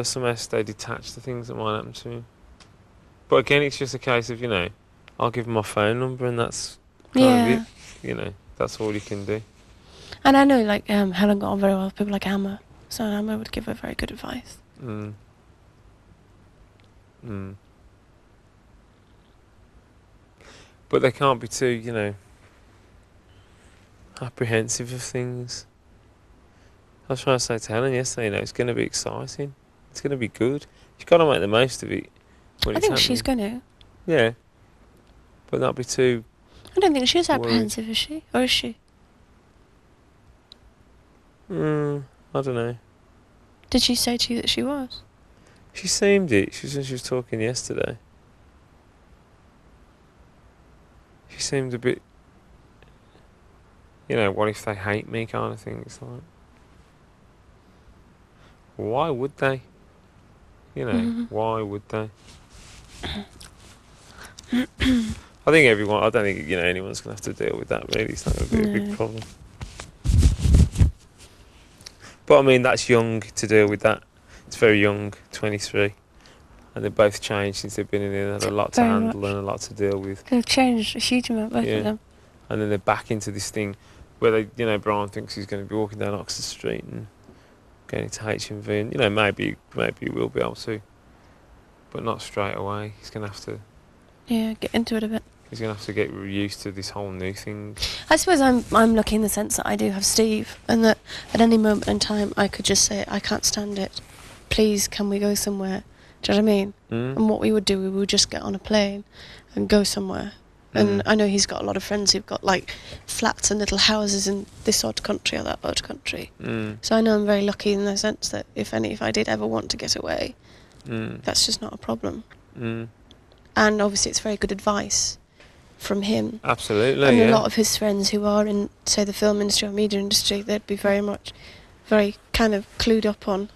somehow stay detached to things that might happen to him. But again, it's just a case of, you know, I'll give him my phone number, and that's kind of it. You know, that's all you can do. And I know, like, Helen got on very well with people like Emma, so Emma would give her very good advice. Mm. Mm. But they can't be too, you know, apprehensive of things. I was trying to say to Helen yesterday, you know, it's going to be exciting. It's going to be good. You've got to make the most of it when I it's think she's happening. going to. Yeah. But not be too... I don't think she's worried. apprehensive, is she? Or is she? I don't know. Did she say to you that she was? She seemed it. She was talking yesterday. She seemed a bit... You know, what if they hate me kind of thing. It's like... Why would they? You know, why would they? I think everyone... I don't think, you know, anyone's going to have to deal with that, really. It's not going to be a big problem. But, I mean, that's young to deal with that. It's very young, 23. And they've both changed since they've been in there. They had a lot to Very handle much. and a lot to deal with. They've changed a huge amount, both Yeah. of them. And then they're back into this thing where they, you know, Brian thinks he's going to be walking down Oxford Street and going into HMV, and you know, maybe he will be able to, but not straight away. He's going to have to. Yeah, get into it a bit. He's going to have to get used to this whole new thing. I suppose I'm lucky in the sense that I do have Steve, and that at any moment in time I could just say, I can't stand it. Please, can we go somewhere? Do you know what I mean? And what we would do, we would just get on a plane and go somewhere. And I know he's got a lot of friends who've got like flats and little houses in this odd country or that odd country. So I know I'm very lucky in the sense that if I did ever want to get away, that's just not a problem. And obviously it's very good advice from him. Absolutely, and yeah. a lot of his friends who are in, say, the film industry or media industry, they'd be very kind of clued up on.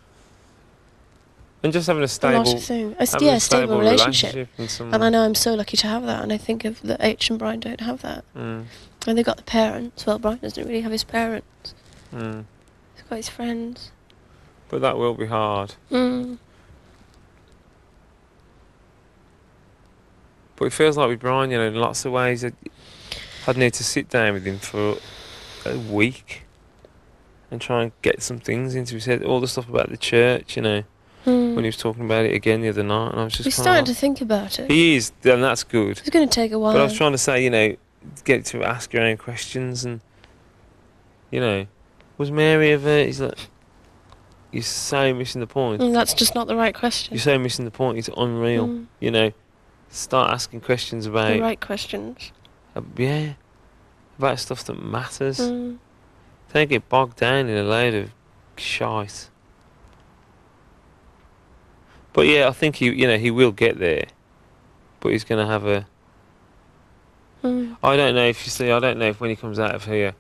And just having a stable, stable relationship. and I know I'm so lucky to have that, and I think of that H and Brian don't have that. And they've got the parents. Well, Brian doesn't really have his parents. He's got his friends. But that will be hard. But it feels like with Brian, you know, in lots of ways, I'd need to sit down with him for a week and try and get some things into his head. All the stuff about the church, you know, when he was talking about it again the other night, and I was just. He's starting to think about it. He is, and that's good. It's going to take a while. But I was trying to say, you know, get to ask your own questions, and you know, was Mary ever? He's like, you're so missing the point. That's just not the right question. You're so missing the point. It's unreal. You know, start asking questions about the right questions. Yeah, about stuff that matters. Mm. Don't get bogged down in a load of shite. But yeah, I think he will get there. But he's going to have a... Mm. I don't know if when he comes out of here,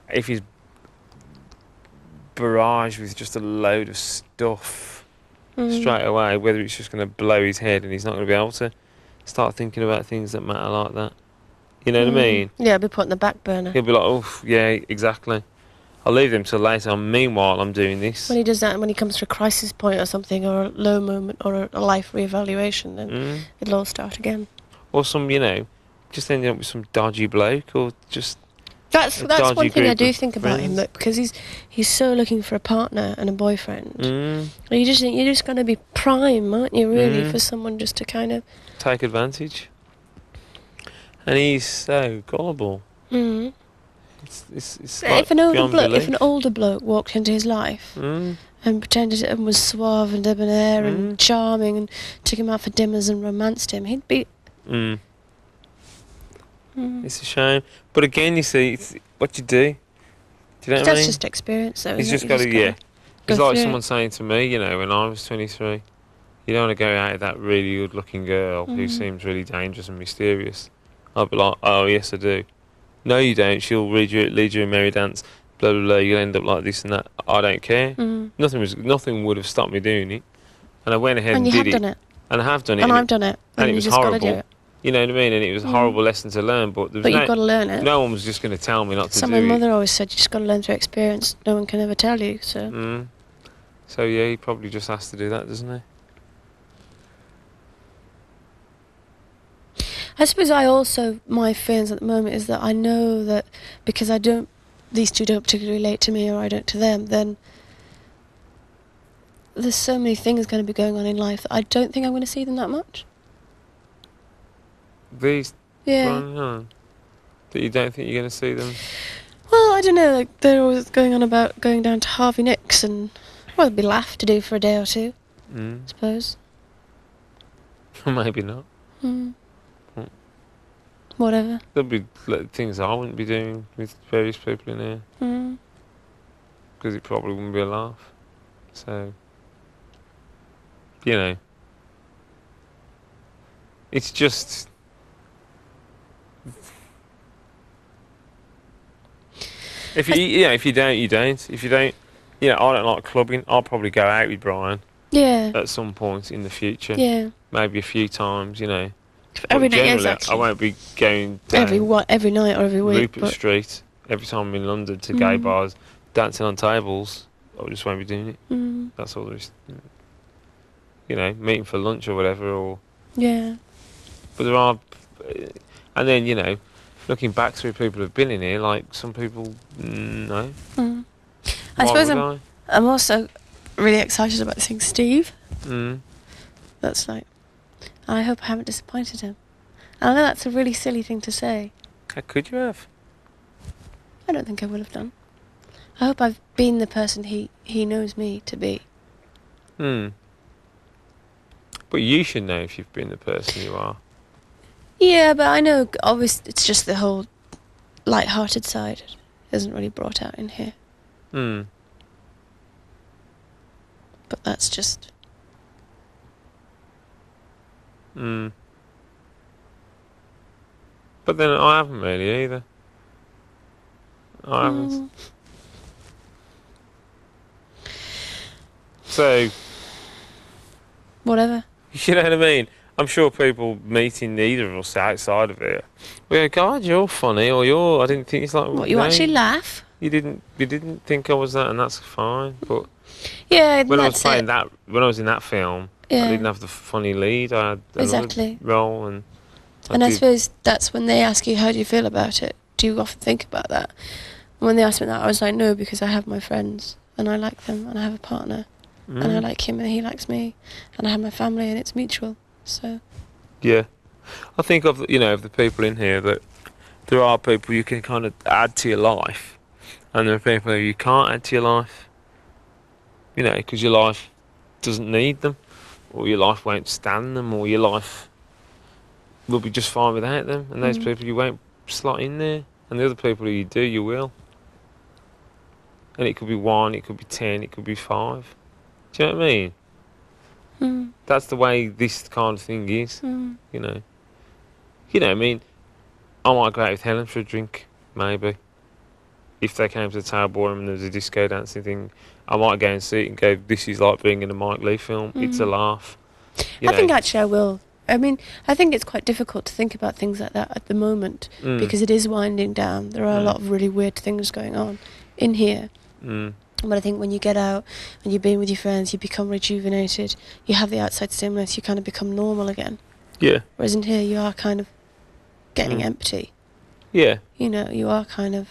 if he's barraged with just a load of stuff straight away, whether it's just going to blow his head and he's not going to be able to start thinking about things that matter like that. You know what I mean? Yeah, I'll be put on the back burner. He'll be like, oh, yeah, exactly. I'll leave them till later. Meanwhile, I'm doing this. When he does that, when he comes to a crisis point or something, or a low moment, or a life reevaluation, then it'll all start again. Or some, just ending up with some dodgy bloke, or just... That's dodgy one thing I group do of think about him, friends. that because he's so looking for a partner and a boyfriend. Mm, And you just think you're just going to be prime, aren't you, really, Mm. for someone just to kind of... take advantage. And he's so gullible. Mm. It's But like if an beyond older bloke walked into his life belief. and pretended and was suave and debonair Mm. and charming and took him out for dinners and romanced him, he'd be... Mm. Mm. It's a shame. But again, you see, it's what you do. Do you know what I That's mean? just experience, though. He's isn't just it? got to, You yeah. go It's like through someone it. saying to me, when I was 23, you don't want to go out with that really good-looking girl who Mm. seems really dangerous and mysterious. I'd be like, oh, yes, I do. No, you don't. She'll lead you a merry dance, blah, blah, blah. You'll end up like this and that. I don't care. Mm. Nothing would have stopped me doing it. And I went ahead And and you did have it. done it. And I have done it. And I've done it. and it you was just got to horrible. do it. You know what I mean? And it was a horrible lesson to learn, but there was But you've got to learn it. no one was just going to tell me not to So do my it. mother always said, you just got to learn through experience. No one can ever tell you, so... Mm. So yeah, he probably just has to do that, doesn't he? I suppose my feelings at the moment is that I know that because these two don't particularly relate to me or I don't to them, then there's so many things going to be going on in life that I don't think I'm going to see them that much. These Yeah. going on, that you don't think you're going to see them. Well, I don't know, like they're always going on about going down to Harvey Nicks and, well, it'd be laugh to do for a day or two, Mm. I suppose. Maybe not. Mm. Mm. Whatever. There'll be things I wouldn't be doing with various people in here Mm. because it probably wouldn't be a laugh. So, it's just. If you don't, you don't. If you don't, I don't like clubbing. I'll probably go out with Brian Yeah. at some point in the future. Yeah. Maybe a few times, Every But night, generally, exactly. I won't be going down Every night or every week. Rupert But Street every time I'm in London to gay Mm. bars, dancing on tables. I just won't be doing it. mm, That's all there is. Meeting for lunch or whatever. yeah. But there are, and then looking back through people who've been in here, like some people, no. Mm. I Why suppose would I'm also really excited about seeing Steve. Mm. That's like, I hope I haven't disappointed him. I know that's a really silly thing to say. How could you have? I don't think I would have done. I hope I've been the person he knows me to be. Hmm. But you should know if you've been the person you are. Yeah, but I know, obviously, it's just the whole light-hearted side isn't really brought out in here. Hmm. But that's just... Hmm. But then I haven't really either. I haven't. Mm. So, Whatever. you know what I mean? I'm sure people meeting neither of us outside of it, we go, God, you're funny, or I didn't think it's like. What, you no, actually laugh? You didn't think I was that, and that's fine. But Yeah, when I was that's playing it. when I was in that film, Yeah. I didn't have the funny lead. I had another Exactly. role, and And I did- suppose that's when they ask you, how do you feel about it? Do you often think about that? And when they asked me that, I was like, no, because I have my friends, and I like them, and I have a partner, and I Mm. like him, and he likes me, and I have my family, and it's mutual. So, Yeah, I think of of the people in here that there are people you can kind of add to your life, and there are people who you can't add to your life. Because your life doesn't need them, or your life won't stand them, or your life will be just fine without them. And those Mm. people you won't slot in there. And the other people who you do, you will. And it could be 1, it could be 10, it could be 5. Do you know what I mean? Mm. That's the way this kind of thing is, Mm. you know. You know, I mean, I might go out with Helen for a drink, maybe. If they came to the Tower Ballroom and there was a disco dancing thing, I might go and see it and go, this is like being in a Mike Leigh film. It's a laugh. I think actually I will. I mean, I think it's quite difficult to think about things like that at the moment because it is winding down. There are a lot of really weird things going on in here. But I think when you get out and you've been with your friends, you become rejuvenated. You have the outside stimulus, you kind of become normal again. Yeah. Whereas in here, you are kind of getting empty. Yeah. You know, you are kind of...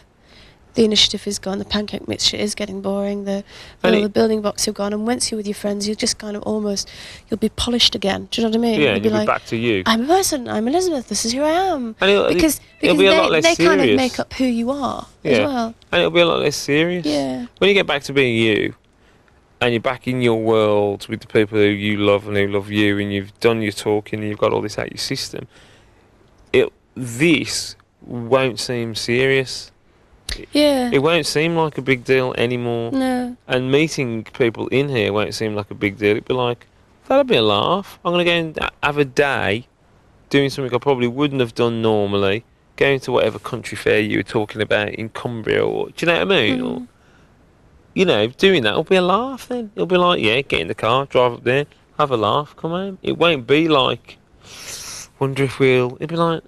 The initiative is gone, the pancake mixture is getting boring, the building blocks have gone, and once you're with your friends, you're just kind of almost... You'll be polished again. Do you know what I mean? Yeah, you'll be back to you. I'm a person, I'm Elizabeth, this is who I am. And because it'll be a lot less they kind of serious. make up who you are as well. And it'll be a lot less serious. Yeah. When you get back to being you, and you're back in your world with the people who you love and who love you, and you've done your talking and you've got all this out your system, this won't seem serious. Yeah. It won't seem like a big deal anymore. No. And meeting people in here won't seem like a big deal. It'd be like, that'll be a laugh. I'm going to go and have a day doing something I probably wouldn't have done normally, going to whatever country fair you were talking about in Cumbria, or do you know what I mean? Or, you know, doing that will be a laugh then. It'll be like, yeah, get in the car, drive up there, have a laugh, come home. It won't be like, wonder if we'll... It'll be like,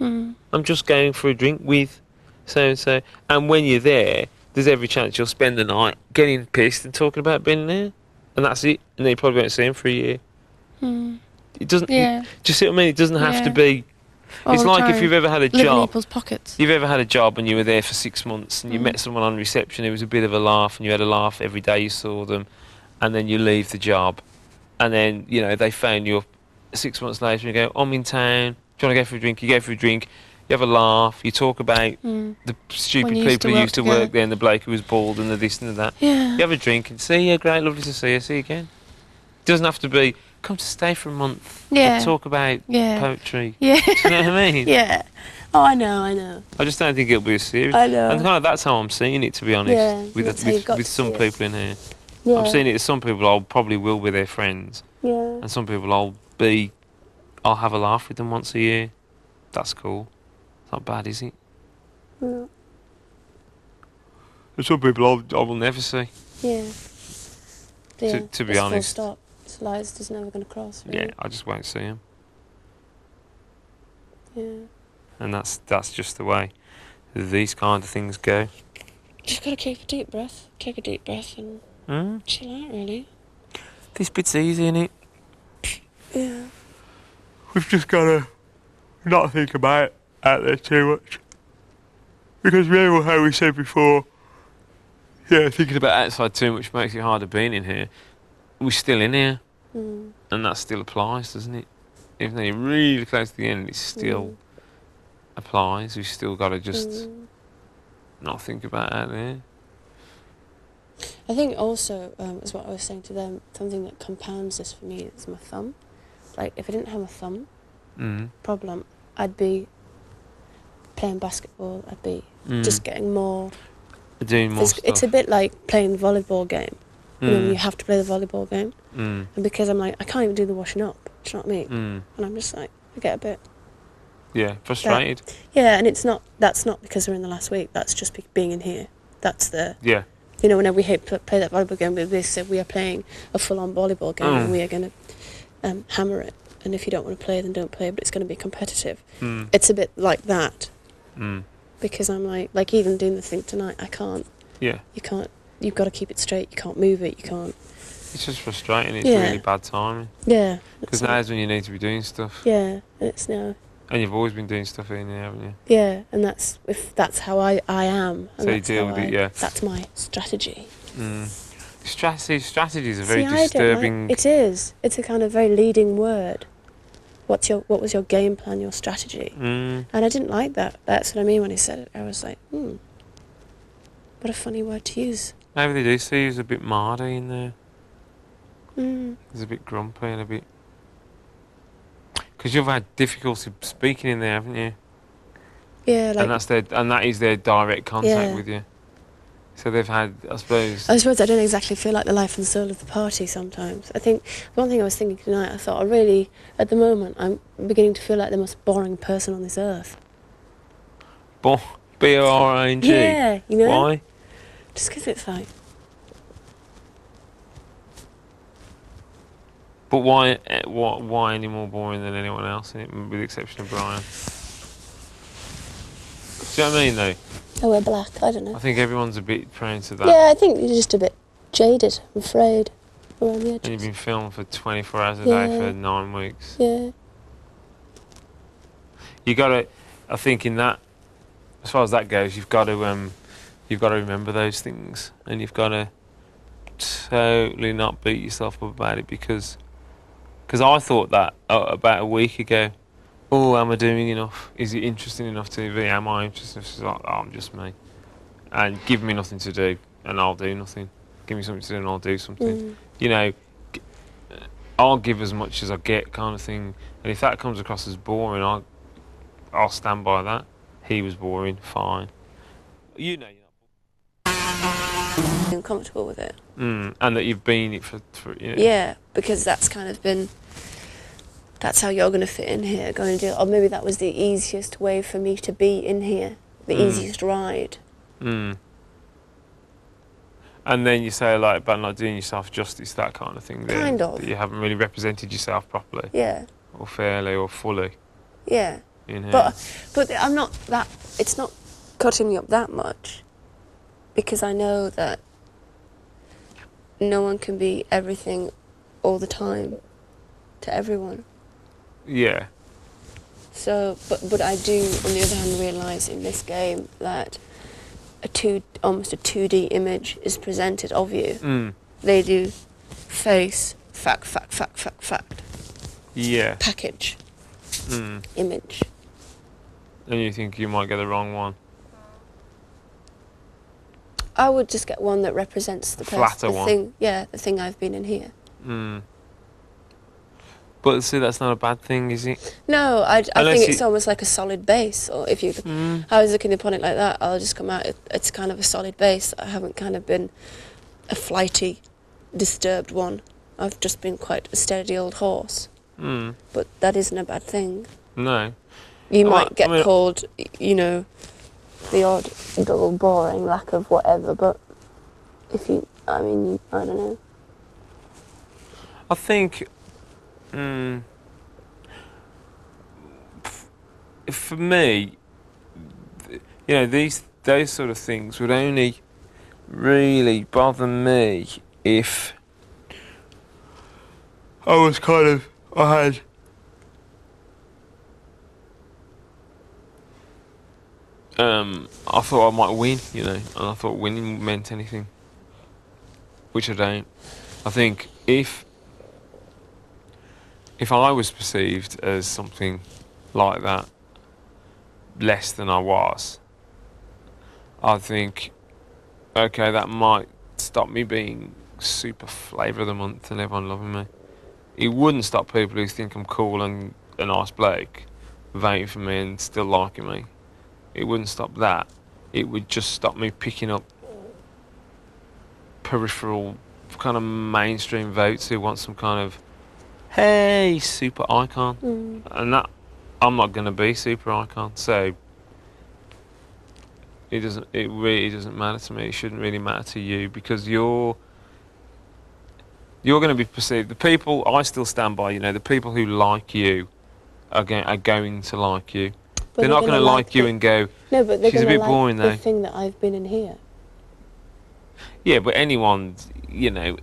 I'm just going for a drink with so-and-so. And when you're there, there's every chance you'll spend the night getting pissed and talking about being there. And that's it. And then you probably won't see him for a year. It doesn't... Yeah. Do you see what I mean? It doesn't have to be... It's like if you've ever had a Live in job... people's pockets. You've ever had a job and you were there for 6 months and you met someone on reception, it was a bit of a laugh and you had a laugh every day you saw them, and then you leave the job and then, you know, they phone you up 6 months later and you go, I'm in town, do you want to go for a drink? You go for a drink, you have a laugh, you talk about the stupid people who used to work there and the bloke who was bald and the this and the that. Yeah. You have a drink and say, yeah, great, lovely to see you, see you again. It doesn't have to be, come to stay for a month. Yeah. Or talk about poetry. Yeah. Do you know what I mean? Yeah. Oh, I know. I just don't think it'll be as serious. I know. And kind of that's how I'm seeing it, to be honest. Yeah, with some people in here. Yeah. I'm seeing it as some people I probably will be their friends. Yeah. And some people I'll have a laugh with them once a year. That's cool. It's not bad, is it? No. There's some people I will never see. Yeah. To be honest. Full stop. It's lies just never going to cross. Really. Yeah, I just won't see them. Yeah. And that's just the way these kind of things go. Just got to take a deep breath. Take a deep breath and chill out, really. This bit's easy, innit? Yeah. We've just got to not think about it out there too much. Because remember how we said before, thinking about outside too much makes it harder being in here. We're still in here. And that still applies, doesn't it? Even though you're really close to the end, it still applies. We've still got to just not think about out there. I think also, as what I was saying to them, something that compounds this for me is my thumb. Like, if I didn't have a thumb problem, I'd be playing basketball, I'd be just getting more... Doing more stuff. It's a bit like playing the volleyball game. You know, you have to play the volleyball game. And because I'm like, I can't even do the washing up, do you know what I mean? And I'm just like, I get a bit... Yeah, frustrated. And that's not because we're in the last week, that's just being in here. That's the... Yeah. You know, whenever we play that volleyball game, we said we are playing a full-on volleyball game and we are going to hammer it. And if you don't want to play, then don't play, but it's going to be competitive. It's a bit like that. Because I'm like even doing the thing tonight, I can't. Yeah. You can't. You've got to keep it straight. You can't move it. You can't. It's just frustrating. It's really bad timing. Yeah. Because now's when you need to be doing stuff. Yeah, and it's now. And you've always been doing stuff in here, haven't you? Yeah, and that's how I am. And so you deal with it, yeah. That's my strategy. Strategies are very disturbing. It is. It's a kind of very leading word. What was your game plan, your strategy? And I didn't like that. That's what I mean when he said it. I was like, what a funny word to use. Maybe they do see you as a bit mardy in there. He's a bit grumpy and a bit... Because you've had difficulty speaking in there, haven't you? Yeah, like... And that is their direct contact Yeah. with you. So they've had, I suppose... I don't exactly feel like the life and soul of the party sometimes. I think, one thing I was thinking tonight, I thought, at the moment, I'm beginning to feel like the most boring person on this earth. B-O-R-I-N-G? Yeah, you know? Why? Just because it's like... But why any more boring than anyone else, with the exception of Brian? Do you know what I mean, though? Oh, we're black, I don't know. I think everyone's a bit prone to that. Yeah, I think you're just a bit jaded, I'm afraid, around the edges. And you've been filmed for 24 hours a day Yeah. for 9 weeks. Yeah. You gotta, I think in that, as far as that goes, you've got to remember those things, and you've got to totally not beat yourself up about it, because I thought that about a week ago. Oh, am I doing enough? Is it interesting enough TV? Am I interested? She's like, oh, I'm just me. And give me nothing to do, and I'll do nothing. Give me something to do, and I'll do something. You know, I'll give as much as I get, kind of thing. And if that comes across as boring, I'll stand by that. He was boring, fine. You know you're not I'm comfortable with it. and that you've been it for you know. Yeah, because that's kind of been... That's how you're going to fit in here, going to do... Or maybe that was the easiest way for me to be in here. The easiest ride. And then you say, like, about not doing yourself justice, that kind of thing. Kind of. That you haven't really represented yourself properly. Yeah. Or fairly, or fully. Yeah. In here. But I'm not that... It's not cutting me up that much. Because I know that no one can be everything all the time to everyone. Yeah. So, but I do, on the other hand, realise in this game that almost a 2D image is presented of you. They do face, fact. Yeah. Package. Image. And you think you might get the wrong one. I would just get one that represents the Flatter one. thing. Yeah, the thing I've been in here. But see, that's not a bad thing, is it? No, I Unless think it's almost like a solid base. Or if you, I was looking upon it like that, I'll just come out. It's kind of a solid base. I haven't kind of been a flighty, disturbed one. I've just been quite a steady old horse. But that isn't a bad thing. No. You might get called, you know, the odd dull, boring, lack of whatever. But if you, I don't know. I think. For me, you know, those sort of things would only really bother me if I had I thought I might win, you know, and I thought winning meant anything, which I don't. I think if I was perceived as something like that, less than I was, I think, okay, that might stop me being super flavour of the month and everyone loving me. It wouldn't stop people who think I'm cool and a nice bloke voting for me and still liking me. It wouldn't stop that. It would just stop me picking up peripheral, kind of mainstream votes who want some kind of, hey, super icon. And that, I'm not going to be super icon, so it really doesn't matter to me. It shouldn't really matter to you, because you're going to be perceived. The people, I still stand by, you know, the people who like you are going to like you. But they're not going to like you and go, no, but they're she's a bit boring though. The thing that I've been in here. Yeah, but anyone, you know,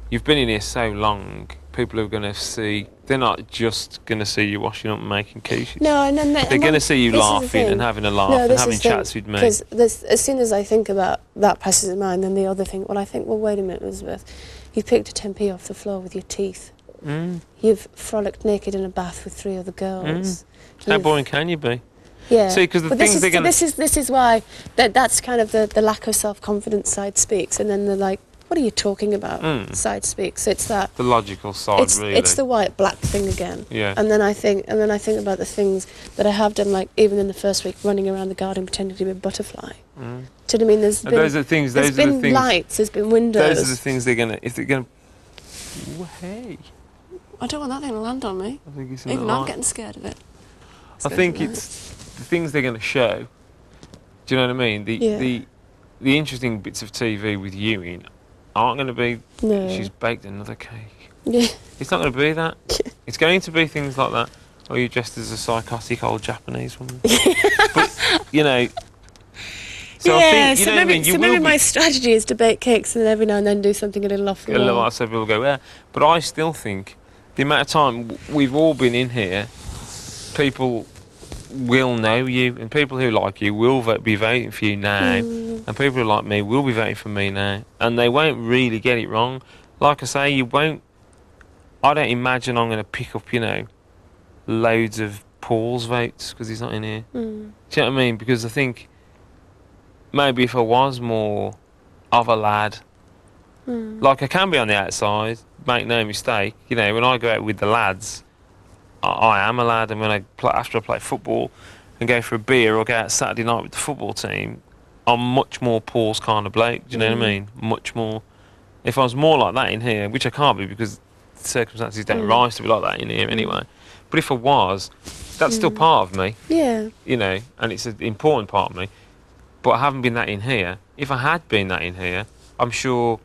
you've been in here so long, people are going to see, they're not just going to see you washing up and making quiches. No, they're going to see you laughing and having a laugh and having chats with me. Because as soon as I think about that passes in mind, then the other thing, well, I think, well, wait a minute, Elizabeth, you picked a 10p off the floor with your teeth. You've frolicked naked in a bath with 3 other girls. How boring can you be? Yeah. See, because the things they're going to... This is why that's kind of the lack of self-confidence side speaks, and then the what are you talking about? Side speak. So it's that. The logical side, really. It's the white black thing again. Yeah. And then I think about the things that I have done, like even in the first week, running around the garden pretending to be a butterfly. Do you know what I mean? There's been lights, there's been windows. Those are the things if they're gonna. Ooh, hey. I don't want that thing to land on me. I think it's Even I'm getting scared of it. I think it's the things they're going to show. Do you know what I mean? The interesting bits of TV with you in aren't going to be. No. She's baked another cake. Yeah. It's not going to be that. It's going to be things like that. Or you're dressed as a psychotic old Japanese woman. But you know. So I think, you know what I mean? Maybe my strategy is to bake cakes and then every now and then do something a little off the wall. So people go, yeah. But I still think the amount of time we've all been in here, people will know you, and people who like you will be voting for you now, and people who like me will be voting for me now, and they won't really get it wrong. Like I say, you won't. I don't imagine I'm going to pick up, loads of Paul's votes because he's not in here. Do you know what I mean? Because I think maybe if I was more of a lad, like I can be on the outside, make no mistake. When I go out with the lads, I am a lad, and when after I play football and go for a beer or go out Saturday night with the football team, I'm much more Paul's kind of bloke. Do you know what I mean? Much more. If I was more like that in here, which I can't be because the circumstances don't rise to be like that in here anyway. But if I was, that's still part of me. Yeah. And it's an important part of me. But I haven't been that in here. If I had been that in here, I'm sure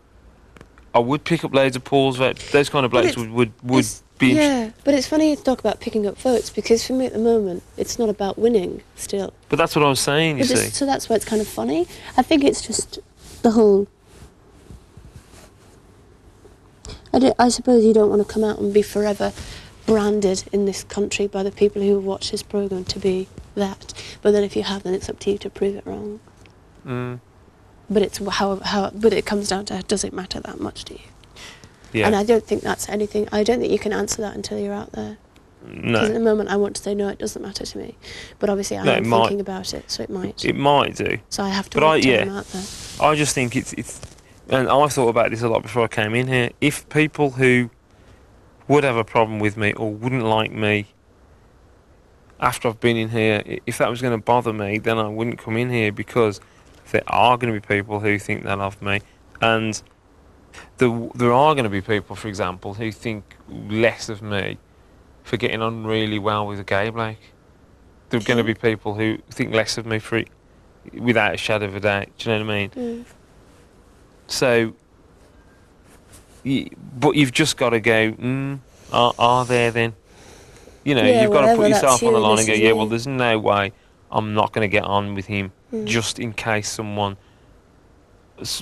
I would pick up loads of Paul's votes. Those kind of blokes would be. Yeah, but it's funny to talk about picking up votes because for me at the moment, it's not about winning still. But that's what I was saying, you see. So that's why it's kind of funny. I think it's just the whole. I suppose you don't want to come out and be forever branded in this country by the people who watch this programme to be that. But then if you have, then it's up to you to prove it wrong. But it's but it comes down to, does it matter that much to you? Yeah. And I don't think that's anything. I don't think you can answer that until you're out there. No. Because at the moment I want to say no, it doesn't matter to me. But obviously I am thinking about it, so it might. It might do. So I have to wait till I'm out there. I just think it's and I've thought about this a lot before I came in here. If people who would have a problem with me or wouldn't like me after I've been in here, if that was going to bother me, then I wouldn't come in here, because there are going to be people who think they love me, and there are going to be people, for example, who think less of me for getting on really well with a gay bloke. There are going to be people who think less of me for it without a shadow of a doubt. Do you know what I mean? So, but you've just got to go, are there then? You've got to put yourself on the line and go, well, there's no way I'm not going to get on with him just in case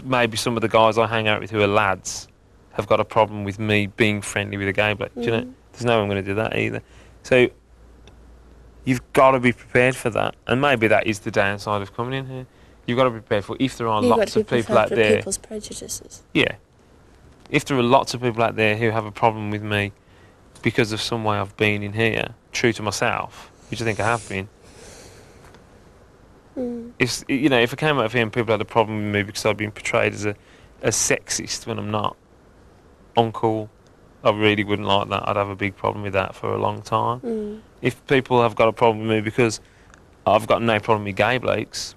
maybe some of the guys I hang out with who are lads have got a problem with me being friendly with a gay bloke. Do you know? There's no way I'm going to do that either. So you've got to be prepared for that, and maybe that is the downside of coming in here. You've got to be prepared for if there are lots of people out there. People's prejudices. Yeah. If there are lots of people out there who have a problem with me because of some way I've been in here, true to myself, which I think I have been. If I came out of here and people had a problem with me because I'd been portrayed as a sexist when I'm not, uncool. I really wouldn't like that. I'd have a big problem with that for a long time. If people have got a problem with me because I've got no problem with gay blokes,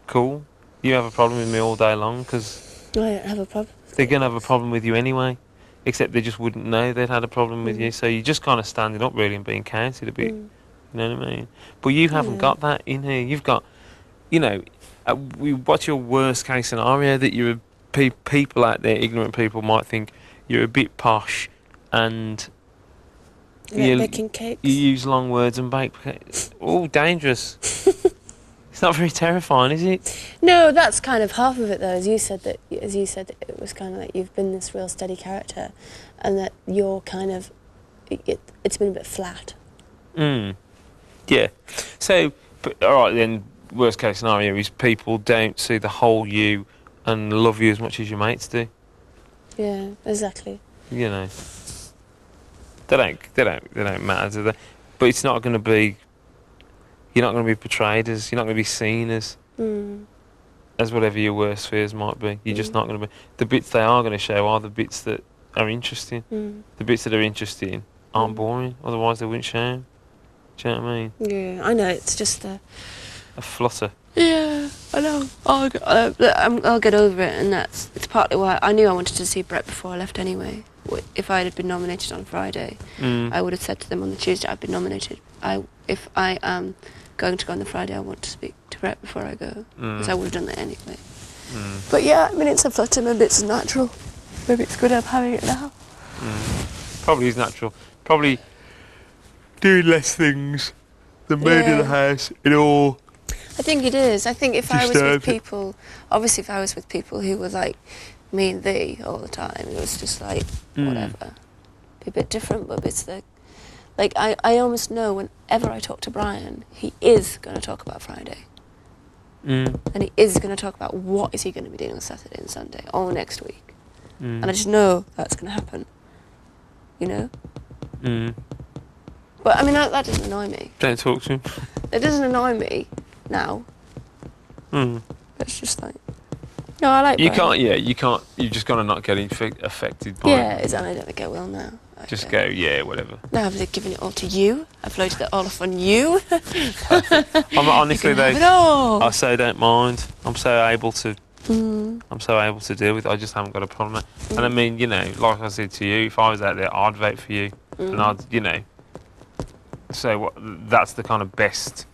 cool. You have a problem with me all day long because I don't have a problem. They're going to have a problem with you anyway, except they just wouldn't know they'd had a problem with you. So you're just kind of standing up really and being counted a bit. You know what I mean? But you haven't got that in here. You've got, what's your worst case scenario? That you're people out there, ignorant people, might think you're a bit posh and baking cakes. You use long words and bake cakes. Oh, dangerous. It's not very terrifying, is it? No, that's kind of half of it, though. As you said, it was kind of like you've been this real steady character, and that you're kind of, it's been a bit flat. Yeah. So, all right then. Worst case scenario is people don't see the whole you and love you as much as your mates do. Yeah, exactly. They don't matter, do they? But it's not going to be. You're not going to be portrayed as. You're not going to be seen as. as whatever your worst fears might be. You're just not going to be. The bits they are going to show are the bits that are interesting. The bits that are interesting aren't boring. Otherwise, they wouldn't show 'em. Do you know what I mean? Yeah, I know. It's just A flutter. Yeah, I know. I'll get over it, and it's partly why I knew I wanted to see Brett before I left anyway. If I had been nominated on Friday, I would have said to them on the Tuesday I've been nominated. If I am going to go on the Friday, I want to speak to Brett before I go, because I would have done that anyway. But yeah, I mean, it's a flutter. Maybe it's natural. Maybe it's good I'm having it now. Probably is natural. Probably doing less things than being in the house in all. I think it is. I think if I was with Disturbed. people, obviously if I was with people who were like me and thee all the time, it was just like, whatever. Be a bit different, but it's like I almost know whenever I talk to Brian, he is going to talk about Friday. And he is going to talk about what is he going to be doing on Saturday and Sunday, or next week. And I just know that's going to happen. You know? But I mean, that doesn't annoy me. Don't talk to him. It doesn't annoy me now. It's just like, no, I like You Brian. can't. Yeah, you can't. You just got to not get affected by Yeah, it. it's, and I don't think I will now. Just go. Yeah, whatever. Now I've given it all to you. I've loaded it all off on you. I'm honestly You can have it though. all. I so don't mind. I'm so able to. I'm so able to deal with it. I just haven't got a problem. And I mean, you know, like I said to you, if I was out there, I'd vote for you, and I'd, you know. So that's the kind of best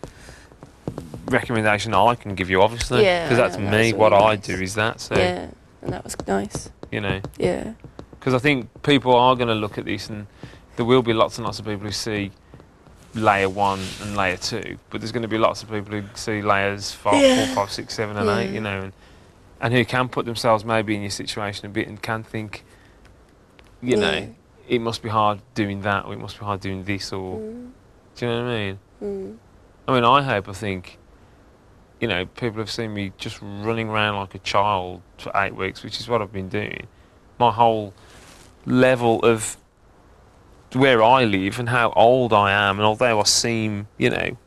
recommendation I can give you, obviously, Yeah, because I that's know, me. that's What really I nice. do is that. So Yeah, and that was nice. you know, Yeah. because I think people are going to look at this, and there will be lots and lots of people who see layer 1 and layer 2, but there's going to be lots of people who see layers 4, 5, 6, 7, and 8. You know, and who can put themselves maybe in your situation a bit and can think, you know, it must be hard doing that, or it must be hard doing this, or do you know what I mean? I mean, I think, you know, people have seen me just running around like a child for 8 weeks, which is what I've been doing. My whole level of where I live and how old I am, and although I seem, you know,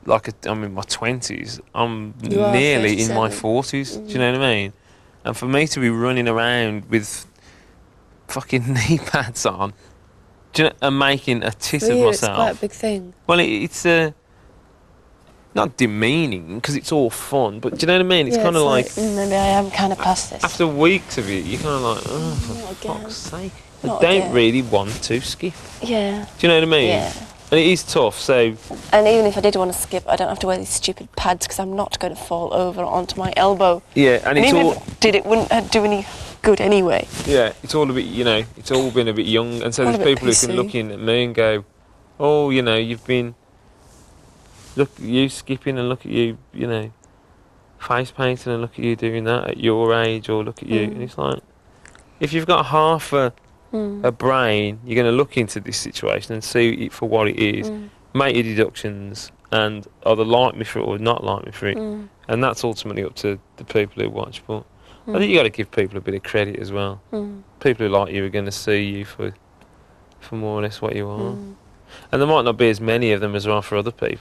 like I'm in my 20s, I'm You are nearly in my 37. 40s. Do you know what I mean? And for me to be running around with fucking knee pads on, do you know, and making a tit For of you, it's myself. quite a big thing. Well, it's not demeaning, because it's all fun, but do you know what I mean? It's kind of like maybe I am kind of past this. after weeks of it, you're kind of like, oh, for Not again. fuck's sake. I Not don't again. really want to skip. Yeah. Do you know what I mean? Yeah. And it is tough, so And even if I did want to skip, I don't have to wear these stupid pads because I'm not going to fall over onto my elbow. yeah, and And it's even all if it did, it wouldn't do any good anyway. yeah, it's all a bit, you know, it's all been a bit young, and so All a there's bit people who can pissy. look in at me and go, oh, you know, you've been look at you skipping, and look at you, you know, face painting, and look at you doing that at your age, or look at you, and it's like, if you've got half a brain, you're going to look into this situation and see it for what it is, make your deductions, and either like me for it or not like me for it, and that's ultimately up to the people who watch. But I think you got to give people a bit of credit as well. People who like you are going to see you for more or less what you are, and there might not be as many of them as there are for other people.